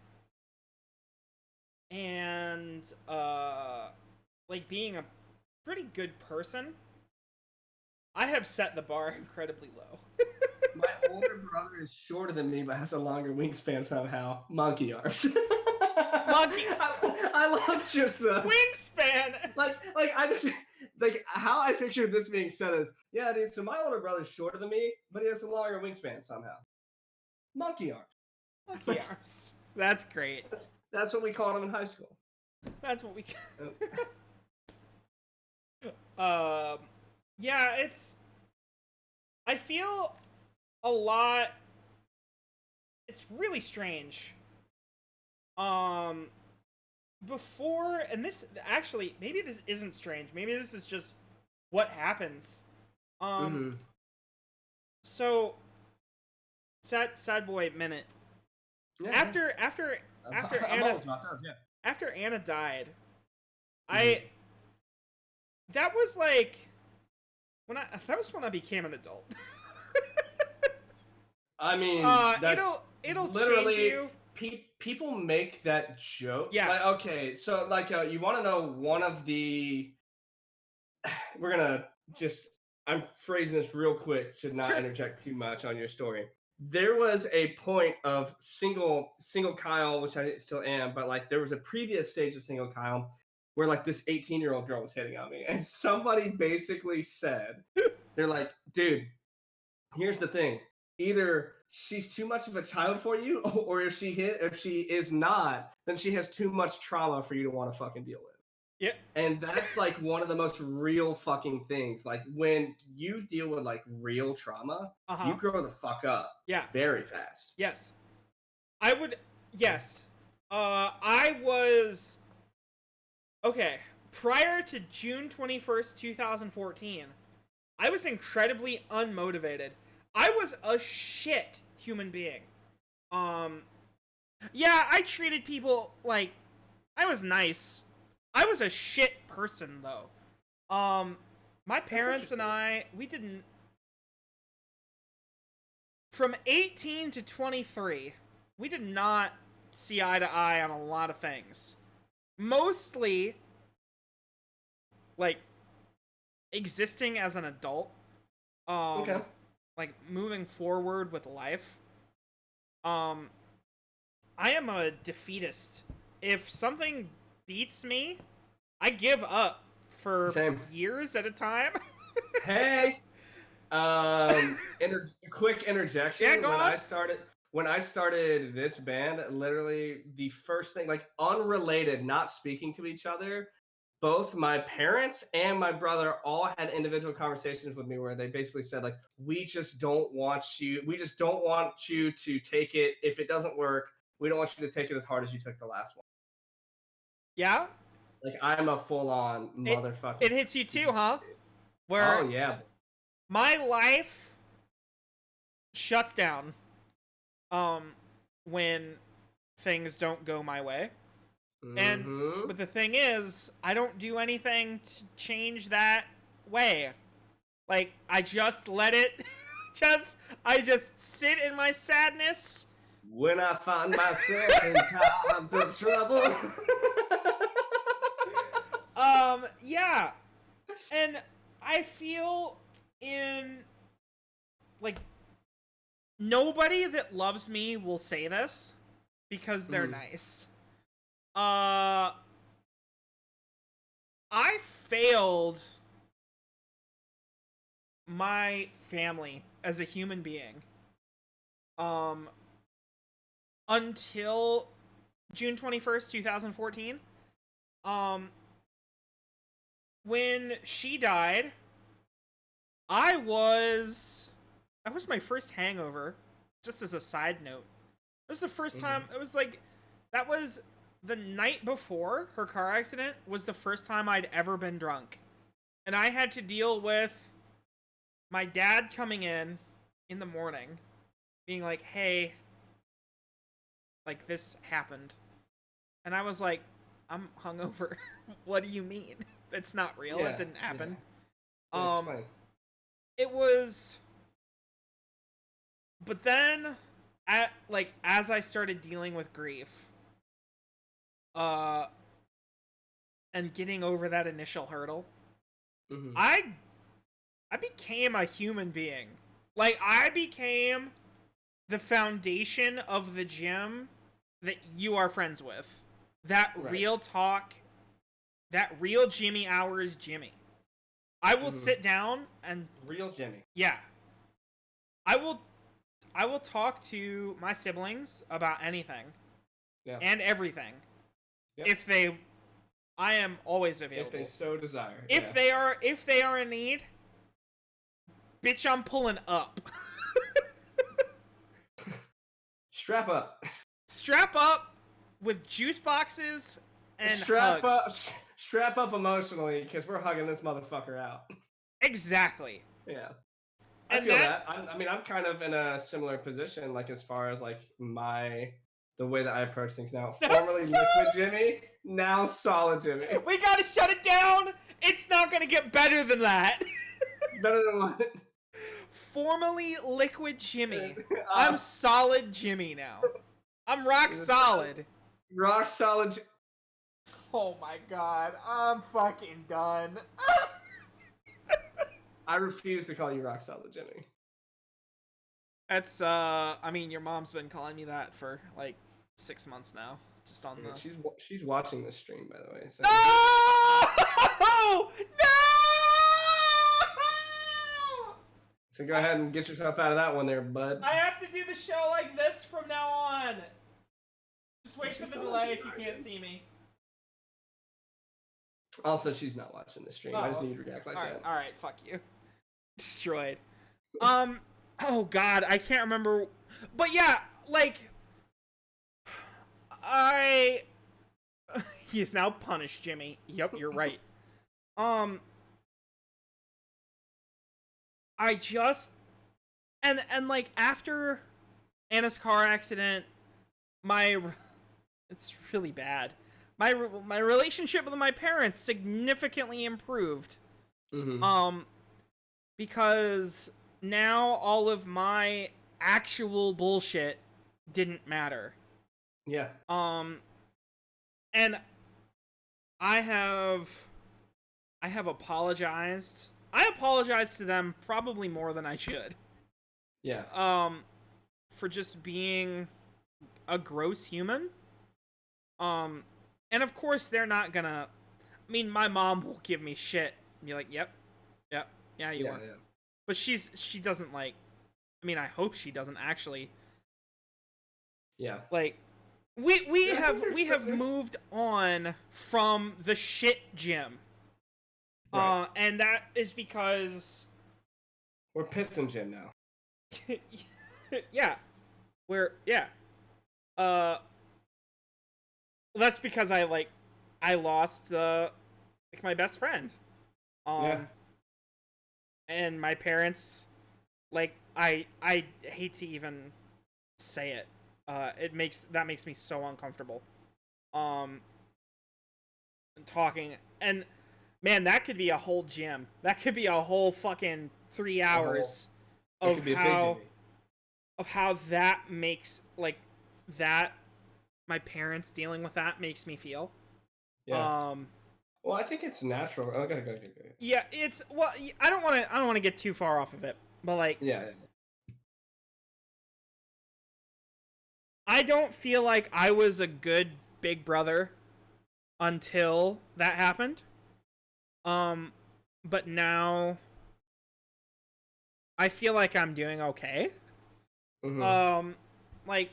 and like being a pretty good person, I have set the bar incredibly low. My older brother is shorter than me, but has a longer wingspan somehow. Monkey arms. Monkey I love just the wingspan. like I just like how I pictured this being said is yeah, dude. So my older brother's shorter than me, but he has a longer wingspan somehow. Monkey arms. Monkey arms. That's great. That's what we called him in high school. That's what we. Uh, Yeah, it's. I feel a lot. It's really strange. Um, before, and this actually, maybe this isn't strange. Maybe this is just what happens. Um, mhm. so sad boy minute. Yeah, yeah. After I'm Anna always about that. Yeah. after Anna died, Mhm. I that was like that was when I became an adult. I mean, that's It'll change literally you. people make that joke. Yeah, Like, okay, so like, you want to know one of the? We're gonna just. I'm phrasing this real quick. Should not sure. interject too much on your story. There was a point of single Kyle, which I still am, but like there was a previous stage of single Kyle where like this 18-year-old girl was hitting on me, and somebody basically said, "They're like, dude, here's the thing. Either she's too much of a child for you, or if she is not, then she has too much trauma for you to want to fucking deal with." Yeah. And that's like one of the most real fucking things. Like when you deal with like real trauma, Uh you huh. grow the fuck up Yeah. very fast. Yes. I would. Yes. I was okay. Prior to June 21st, 2014, I was incredibly unmotivated. I was a shit human being. Um, yeah, I treated people like I was nice. I was a shit person though. My That's parents and interesting. we didn't from 18 to 23, we did not see eye to eye on a lot of things. Mostly like existing as an adult, Okay. like moving forward with life, um, I am a defeatist. If something beats me, I give up for Same. years at a time. Hey. Quick interjection. Yeah, go on. When I started this band, literally the first thing, like unrelated, not speaking to each other, both my parents and my brother all had individual conversations with me where they basically said, like, we just don't want you to take it. If it doesn't work, we don't want you to take it as hard as you took the last one. Yeah? Like, I'm a full-on It, motherfucker. it hits you too, huh? Where Oh yeah. my life shuts down when things don't go my way. And Mm-hmm. but the thing is, I don't do anything to change that way. Like, I just let it I just sit in my sadness. When I find myself in times of trouble. Yeah. And I feel in, like, nobody that loves me will say this because they're nice. I failed my family as a human being. Until June 21st, 2014. When she died, that was my first hangover, just as a side note. It was the first time, it was like, that was the night before her car accident was the first time I'd ever been drunk. And I had to deal with my dad coming in the morning, being like, hey, like, this happened. And I was like, I'm hungover. What do you mean? It's not real. Yeah, It didn't happen. Yeah. Explain. It was, but then as I started dealing with grief, and getting over that initial hurdle, I became a human being. Like, I became the foundation of the gym that you are friends with. That real talk, that real Jimmy hours Jimmy. I will sit down and real Jimmy. Yeah. I will talk to my siblings about anything. Yeah. And everything. Yep. I am always available. If they so desire. If they are in need, bitch, I'm pulling up. Strap up. Strap up with juice boxes and hugs. Strap up emotionally, because we're hugging this motherfucker out. Exactly. Yeah. I feel that. I'm kind of in a similar position, like, as far as, like, the way that I approach things now. Formerly Liquid Jimmy, now Solid Jimmy. We gotta shut it down! It's not gonna get better than that! Better than what? Formerly Liquid Jimmy. I'm Solid Jimmy now. I'm rock solid. Rock solid. Oh my god, I'm fucking done. I refuse to call you Rock Solid Jimmy. That's I mean, your mom's been calling me that for like 6 months now. Just on the. She's watching this stream, by the way. So. No! No! So go ahead and get yourself out of that one there, bud. I have to do the show like this from now on. Just wait for the delay if you can't see me. Also, she's not watching the stream. I just need you to react like that. All right, fuck you. Destroyed. Oh god, I can't remember. But yeah, like, he is now punished, Jimmy. Yep, you're right. I just and like after Anna's car accident, it's really bad. My relationship with my parents significantly improved. Because now all of my actual bullshit didn't matter. Yeah. And I have apologized. I apologize to them probably more than I should. Yeah. For just being a gross human. And of course they're not gonna. I mean, my mom will give me shit and be like, "Yep, yep, yeah, you are." Yeah. But she doesn't like. I mean, I hope she doesn't actually. Yeah. Like, we Yeah, have moved on from the shit gym. Right. And that is because We're pissing Jim now. yeah, yeah. Uh, that's because I lost like my best friend. Yeah. And my parents, like, I hate to even say it. That makes me so uncomfortable. Talking and man, that could be a whole gym. That could be a whole fucking 3 hours It could be a big Jimmy. of how that makes like that my parents dealing with that makes me feel. Yeah. Well, I think it's natural. Oh, go. Yeah, it's well. I don't want to get too far off of it, but like, Yeah. I don't feel like I was a good big brother until that happened. But now I feel like I'm doing okay. Mm-hmm. Like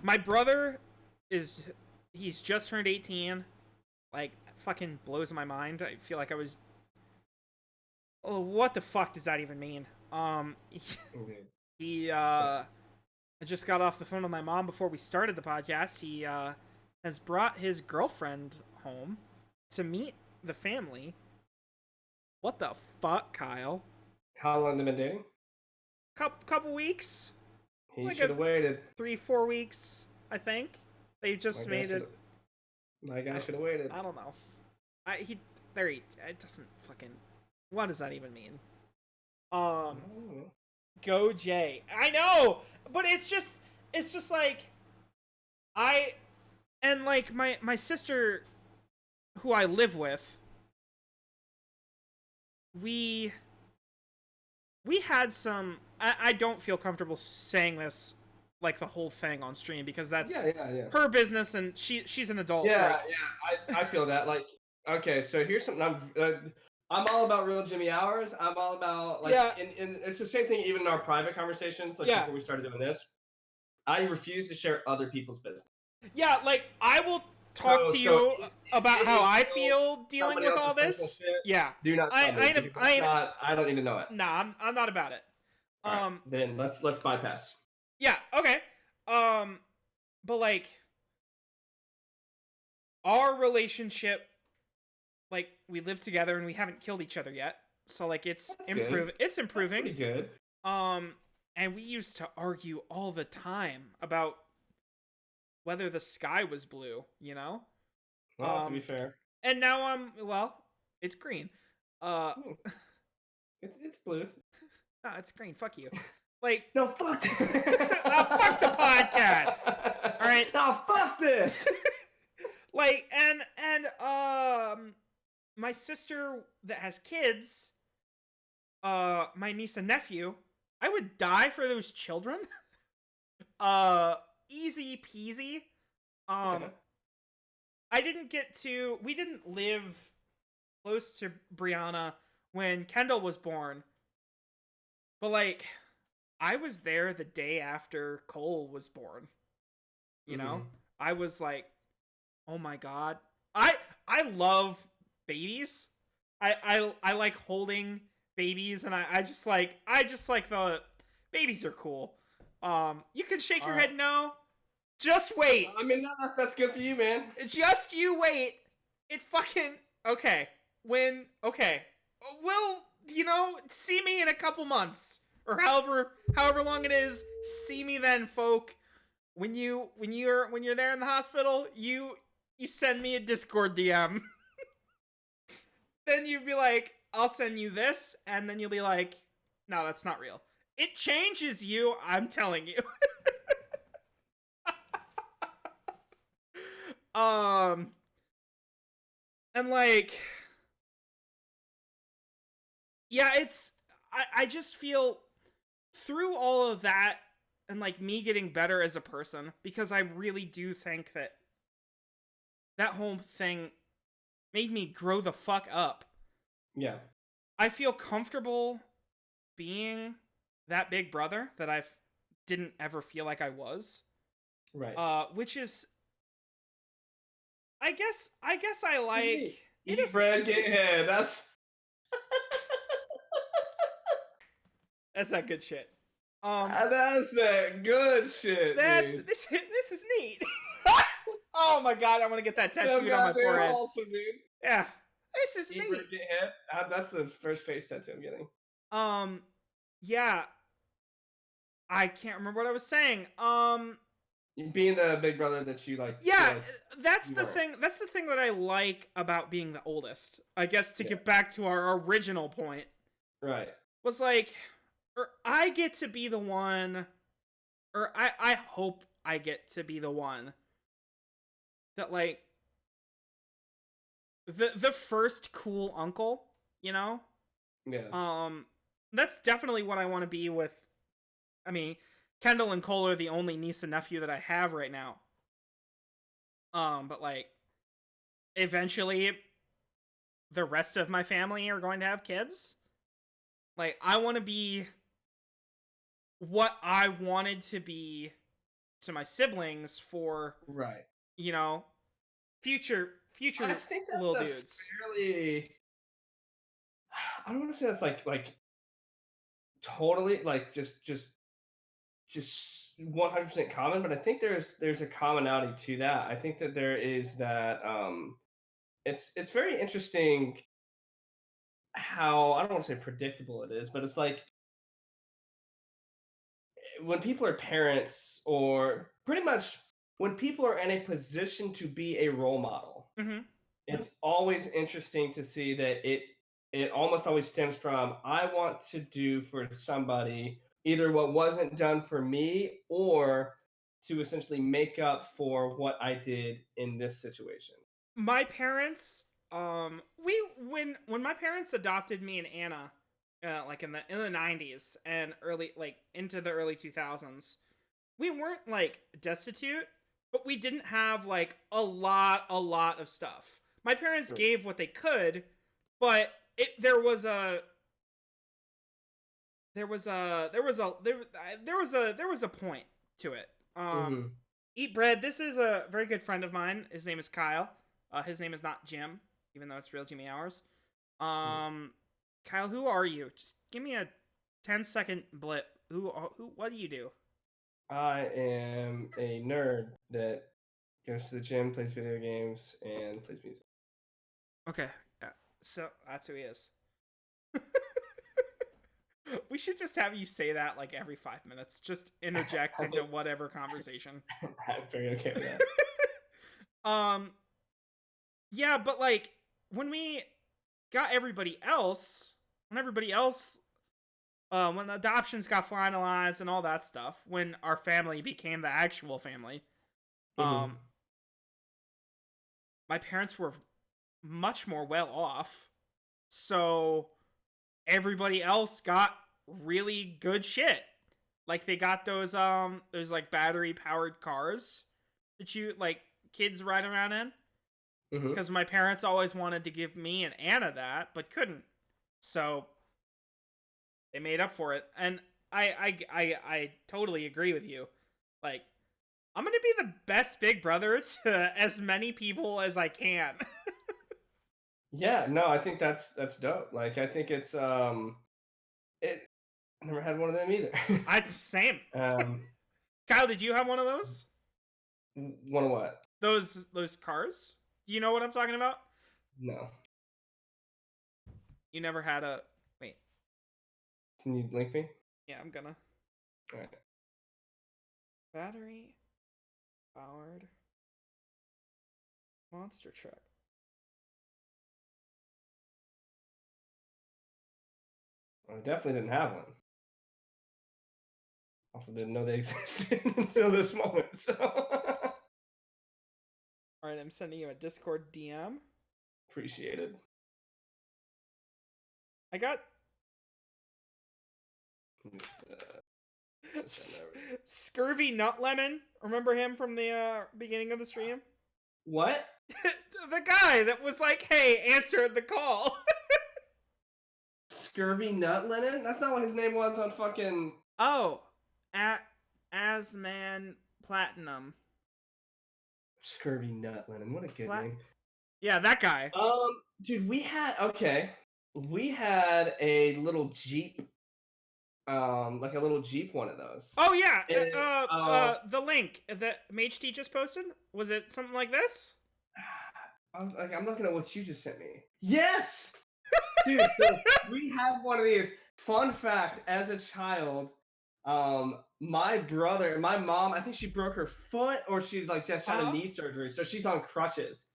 my brother he's just turned 18. Like fucking blows my mind. I feel like I was. Oh, what the fuck does that even mean? He I just got off the phone with my mom before we started the podcast. He has brought his girlfriend home to meet the family. What the fuck, Kyle? How long have they been dating? Couple weeks. He Like should have waited. 3-4 weeks, I think. They just made it. My guy should have waited. I don't know. It doesn't fucking. What does that even mean? Go Jay. I know, but it's just like like my sister, who I live with. We had some. I don't feel comfortable saying this like the whole thing on stream because that's her business and she's an adult. Yeah, like, I feel that. Like, okay, so here's something I'm all about real Jimmy hours. I'm all about like, and it's the same thing even in our private conversations. Like before we started doing this, I refuse to share other people's business. Yeah, like I will talk to you about how I feel dealing with all this. Shit, yeah, do not. I don't need to know it. Nah, I'm not about it. Right, then let's bypass. Yeah. Okay. But like our relationship, like we live together and we haven't killed each other yet, so like it's improving. It's improving. That's pretty good. And we used to argue all the time about whether the sky was blue, you know? Well, to be fair. And now it's green. It's blue. No, it's green. Fuck you. Like no, fuck. Fuck the podcast. All right. No, fuck this. Like and my sister that has kids, my niece and nephew, I would die for those children. Easy peasy. We didn't live close to Brianna when Kendall was born. But like I was there the day after Cole was born. You know? I was like, "Oh my god. I love babies. I like holding babies and I just like the babies are cool. You can shake your head no. Just wait. I mean, that's good for you, man. Just you wait. It fucking okay. Well, see me in a couple months or however long it is. See me then, folk. When you're there in the hospital, you send me a Discord DM. Then you'd be like, I'll send you this, and then you'll be like, no, that's not real. It changes you, I'm telling you. And like Yeah, I just feel through all of that and like me getting better as a person, because I really do think that that whole thing made me grow the fuck up. Yeah. I feel comfortable being that big brother that I didn't ever feel like I was. Right. Which is, I guess I It's like neat. it Eat is bread, get head. that's that good shit. Um, That's that good shit, that's dude. this is neat. Oh my god, I want to get that So tattooed on my goddamn forehead. wholesome, dude. Yeah, this is Eat bread, neat. get head. That's the first face tattoo I'm getting. Um, yeah, I can't remember what I was saying. Being the big brother that you like feel Yeah, like that's you the weren't. thing. That's the thing that I like about being the oldest. I guess to Yeah. get back to our original point Right. was like, or I get to be the one, or I hope I get to be the one that like the first cool uncle, you know? Yeah. Um that's definitely what I want to be with. I mean, Kendall and Cole are the only niece and nephew that I have right now. But like eventually the rest of my family are going to have kids. Like I want to be what I wanted to be to my siblings for, Right. you know, I future think that's little a dudes. fairly. I don't want to say that's like totally like just 100% common, but I think there's a commonality to that. I think that there is that it's very interesting how I don't want to say predictable it is, but it's like when people are parents or pretty much when people are in a position to be a role model, Mhm. it's always interesting to see that it almost always stems from I want to do for somebody either what wasn't done for me or to essentially make up for what I did in this situation. My parents we when my parents adopted me and Anna like in the 90s and early like into the early 2000s, we weren't like destitute, but we didn't have like a lot of stuff. My parents Right. gave what they could, but there was a point to it. Mhm. Eat bread. This is a very good friend of mine. His name is Kyle. His name is not Jim, even though it's real Jimmy Hours. Right. Um, Kyle, who are you? Just give me a 10-second blip. Who? What do you do? I am a nerd that goes to the gym, plays video games, and plays music. Okay, yeah. So that's who he is. We should just have you say that like every 5 minutes. Just interject I into think whatever conversation. I'm very okay with that. um, yeah, but like when we got everybody else, when everybody else when adoptions got finalized and all that stuff, when our family became the actual family, Mhm. um, my parents were much more well off. So everybody else got really good shit. Like they got those like battery powered cars that you like kids ride around in. Mhm. Because my parents always wanted to give me and Anna that, but couldn't. So they made up for it. And I totally agree with you. Like, I'm gonna be the best big brother to as many people as I can. Yeah, no, I think that's dope. Like I think it's it I never had one of them either. I same. um Kyle, did you have one of those? one of what? Those cars? Do you know what I'm talking about? No. You never had a wait. Can you link me? Yeah, I'm gonna All right. battery powered monster truck. I definitely didn't have one. Also didn't know they existed until this moment. So All right, I'm sending you a Discord DM. appreciated. I got Scurvy Nut Lemon. Remember him from the beginning of the stream? What? The guy that was like, "Hey, answer the call." Scurvy Nut Lennon? That's not what his name was on fucking. Oh, Asman Platinum. Scurvy Nut Lennon. What a good name. Yeah, that guy. Dude, we had a little Jeep, like a little Jeep one of those. Oh yeah, And, the link that MHT just posted, was it something like this? I'm looking at what you just sent me. Yes, dude. So we have one of these. Fun fact: as a child, my mom, I think she broke her foot, or she like just had a knee surgery, so she's on crutches.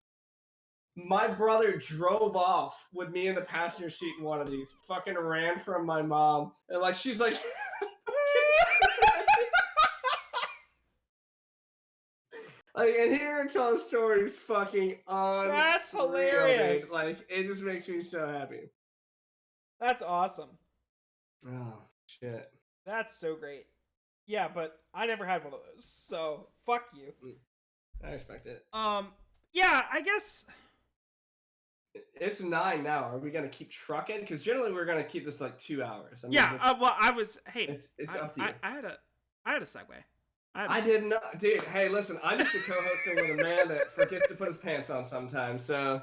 My brother drove off with me in the passenger seat in one of these. Fucking ran from my mom, and like she's like. Like, and hearing Tom's story is fucking unreal. That's hilarious. Dude. Like, it just makes me so happy. That's awesome. Oh, shit. That's so great. Yeah, but I never had one of those, so fuck you. I respect it. Yeah, I guess it's 9 now. Are we gonna keep trucking? Because generally we're gonna keep this like 2 hours. I mean, yeah. Well, I was. Hey, it's up to you. I had a segue. I did not, dude. Hey, listen, I'm just a co-hosting with a man that forgets to put his pants on sometimes. So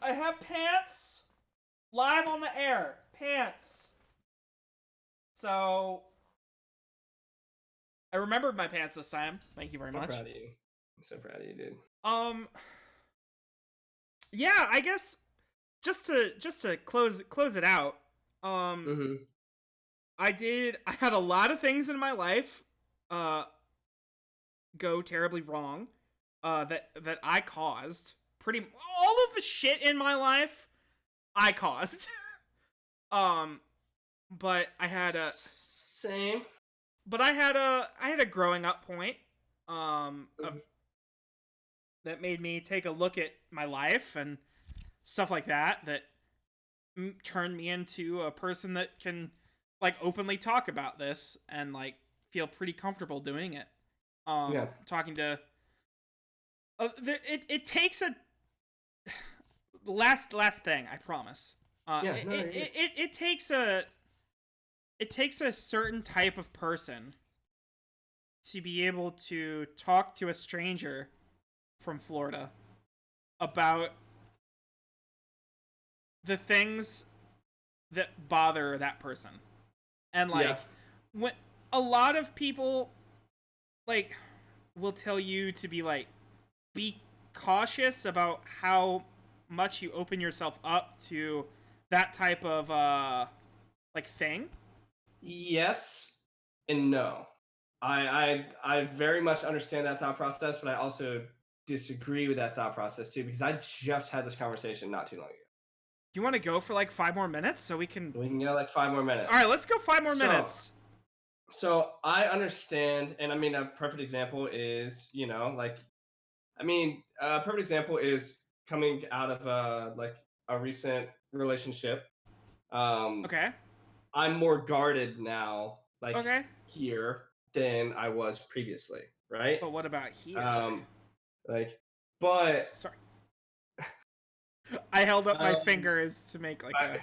I have pants live on the air. Pants. So I remembered my pants this time. Thank you very much. I'm proud of you. I'm so proud of you, dude. Yeah, I guess just to close it out. I had a lot of things in my life go terribly wrong that I caused. All of the shit in my life I caused. But I had a same. But I had a growing up point that made me take a look at my life and stuff like that turned me into a person that can like openly talk about this and like feel pretty comfortable doing it. Talking to it takes a last thing, I promise. It takes a certain type of person to be able to talk to a stranger from Florida about the things that bother that person. And like when a lot of people like will tell you to be cautious about how much you open yourself up to that type of like thing. Yes and no. I very much understand that thought process, but I also disagree with that thought process too, because I just had this conversation not too long ago. You want to go for like 5 more minutes so we can go like 5 more minutes. All right, let's go 5 more minutes. So I understand, and I mean a perfect example is, a perfect example is coming out of a recent relationship. Okay. I'm more guarded now, here than I was previously, right? But what about here? Sorry. I held up my fingers to make like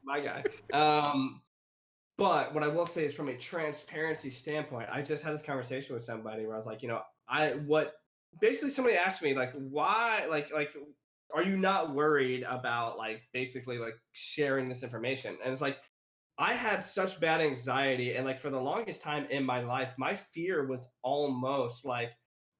my guy. But what I will say is, from a transparency standpoint, I just had this conversation with somebody where I was like, basically somebody asked me like, why, like, are you not worried about basically sharing this information? And it's like, I had such bad anxiety, and for the longest time in my life, my fear was almost like,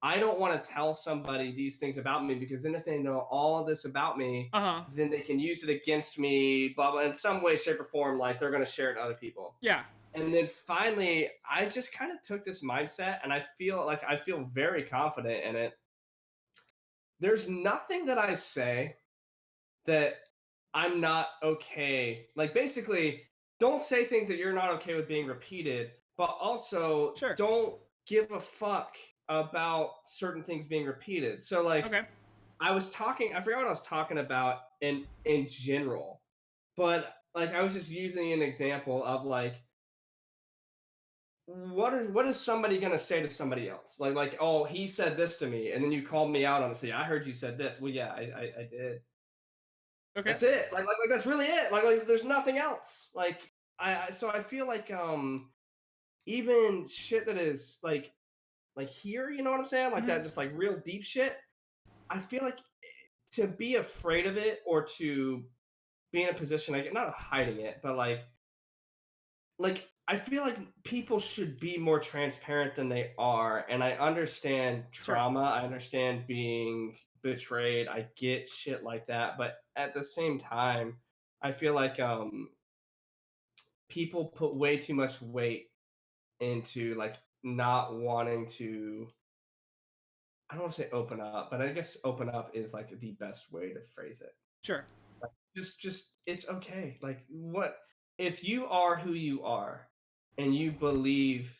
I don't want to tell somebody these things about me, because then if they know all this about me, then they can use it against me, blah, blah, in some way, shape, or form, they're going to share it to other people. Yeah. And then finally, I just kind of took this mindset, and I feel very confident in it. There's nothing that I say that I'm not okay. Basically, don't say things that you're not okay with being repeated, but also don't give a fuck about certain things being repeated. So I forgot what I was talking about in general, but like I was just using an example of like what is somebody gonna say to somebody else? Like oh he said this to me, and then you called me out on it. Say I heard you said this. Well, yeah, I did. Okay. That's it. Like that's really it. Like there's nothing else. Like so I feel like even shit that is like here, you know what I'm saying? Like that, just like real deep shit. I feel like to be afraid of it or to be in a position like not hiding it, but like I feel like people should be more transparent than they are. And I understand Sure. trauma. I understand being betrayed. I get shit like that. But at the same time, I feel like people put way too much weight into like not wanting to I don't want to say open up, but I guess open up is like the best way to phrase it. Sure. Just it's okay. Like what if you are who you are and you believe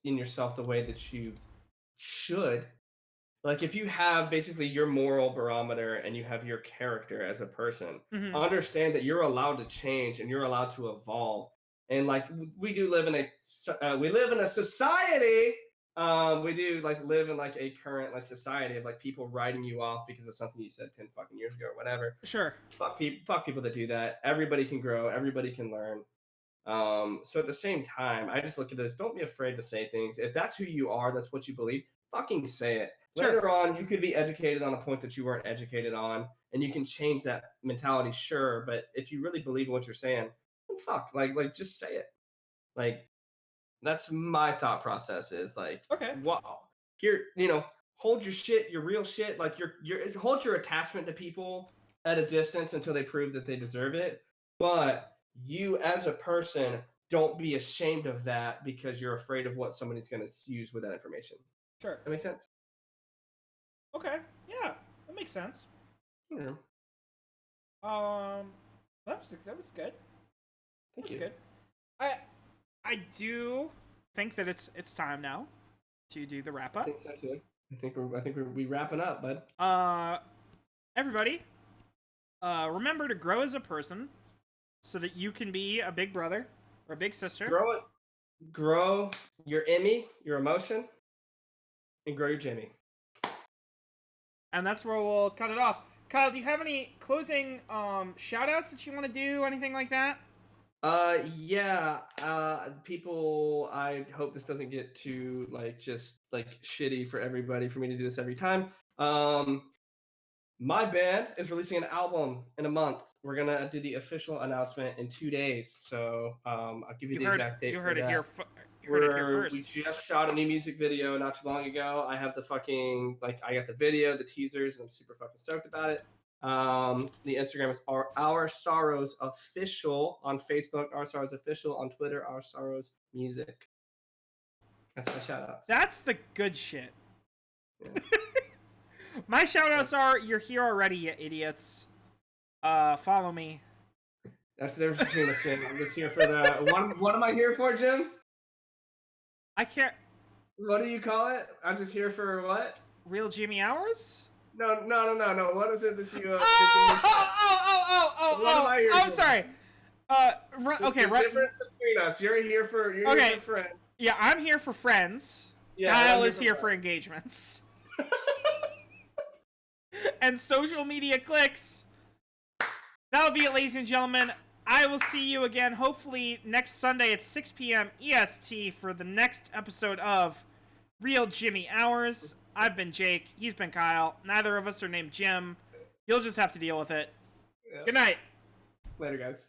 in yourself the way that you should, like if you have basically your moral barometer and you have your character as a person, Mm-hmm. understand that you're allowed to change and you're allowed to evolve. And like we do live in we live in a society. We do like live in like a current like society of like people writing you off because of something you said 10 fucking years ago or whatever. Sure. Fuck people that do that. Everybody can grow. Everybody can learn. So at the same time, I just look at this. Don't be afraid to say things. If that's who you are, that's what you believe. Fucking say it. Sure. Later on, you could be educated on a point that you weren't educated on, and you can change that mentality. Sure, but if you really believe in what you're saying, then fuck, like just say it. Like that's my thought process. Is like, Okay. wow, here, hold your shit, your real shit. Like hold your attachment to people at a distance until they prove that they deserve it. But you as a person don't be ashamed of that because you're afraid of what somebody's going to use with that information. Sure. That makes sense? Okay. Yeah, that makes sense. Yeah. That was good. Thank That's you. good. I I do think that it's time now to do the wrap I up. think so too. I think we wrapping up, bud. Everybody, remember to grow as a person so that you can be a big brother or a big sister. Grow your Emmy, your emotion, and grow your Jimmy. And that's where we'll cut it off. Kyle, do you have any closing shout outs that you want to do? Anything like that? Yeah. People, I hope this doesn't get too just shitty for everybody for me to do this every time. My band is releasing an album in a month. We're gonna do the official announcement in 2 days. So I'll give you the exact date. You for heard it that. here. You heard it here first. We just shot a new music video not too long ago. I have the fucking I got the video, the teasers, and I'm super fucking stoked about it. The Instagram is our Sorrows Official on Facebook, Our Sorrows Official on Twitter, Our Sorrows Music. That's my shout outs. That's the good shit. Yeah. My shout outs are you're here already, you idiots. Follow me. That's the difference between us, Jim. I'm just here for the what am I here for, Jim? I can't. What do you call it? I'm just here for what? Real Jimmy Hours? No. What is it that you? What am I here I'm for? sorry. Okay, the difference between us. You're here for friends. Yeah, I'm here for friends. Yeah, Kyle is here for engagements. And social media clicks. That'll be it, ladies and gentlemen. I will see you again, hopefully next Sunday at 6 p.m. EST for the next episode of Real Jimmy Hours. I've been Jake. He's been Kyle. Neither of us are named Jim. You'll just have to deal with it. Yeah. Good night. Later, guys.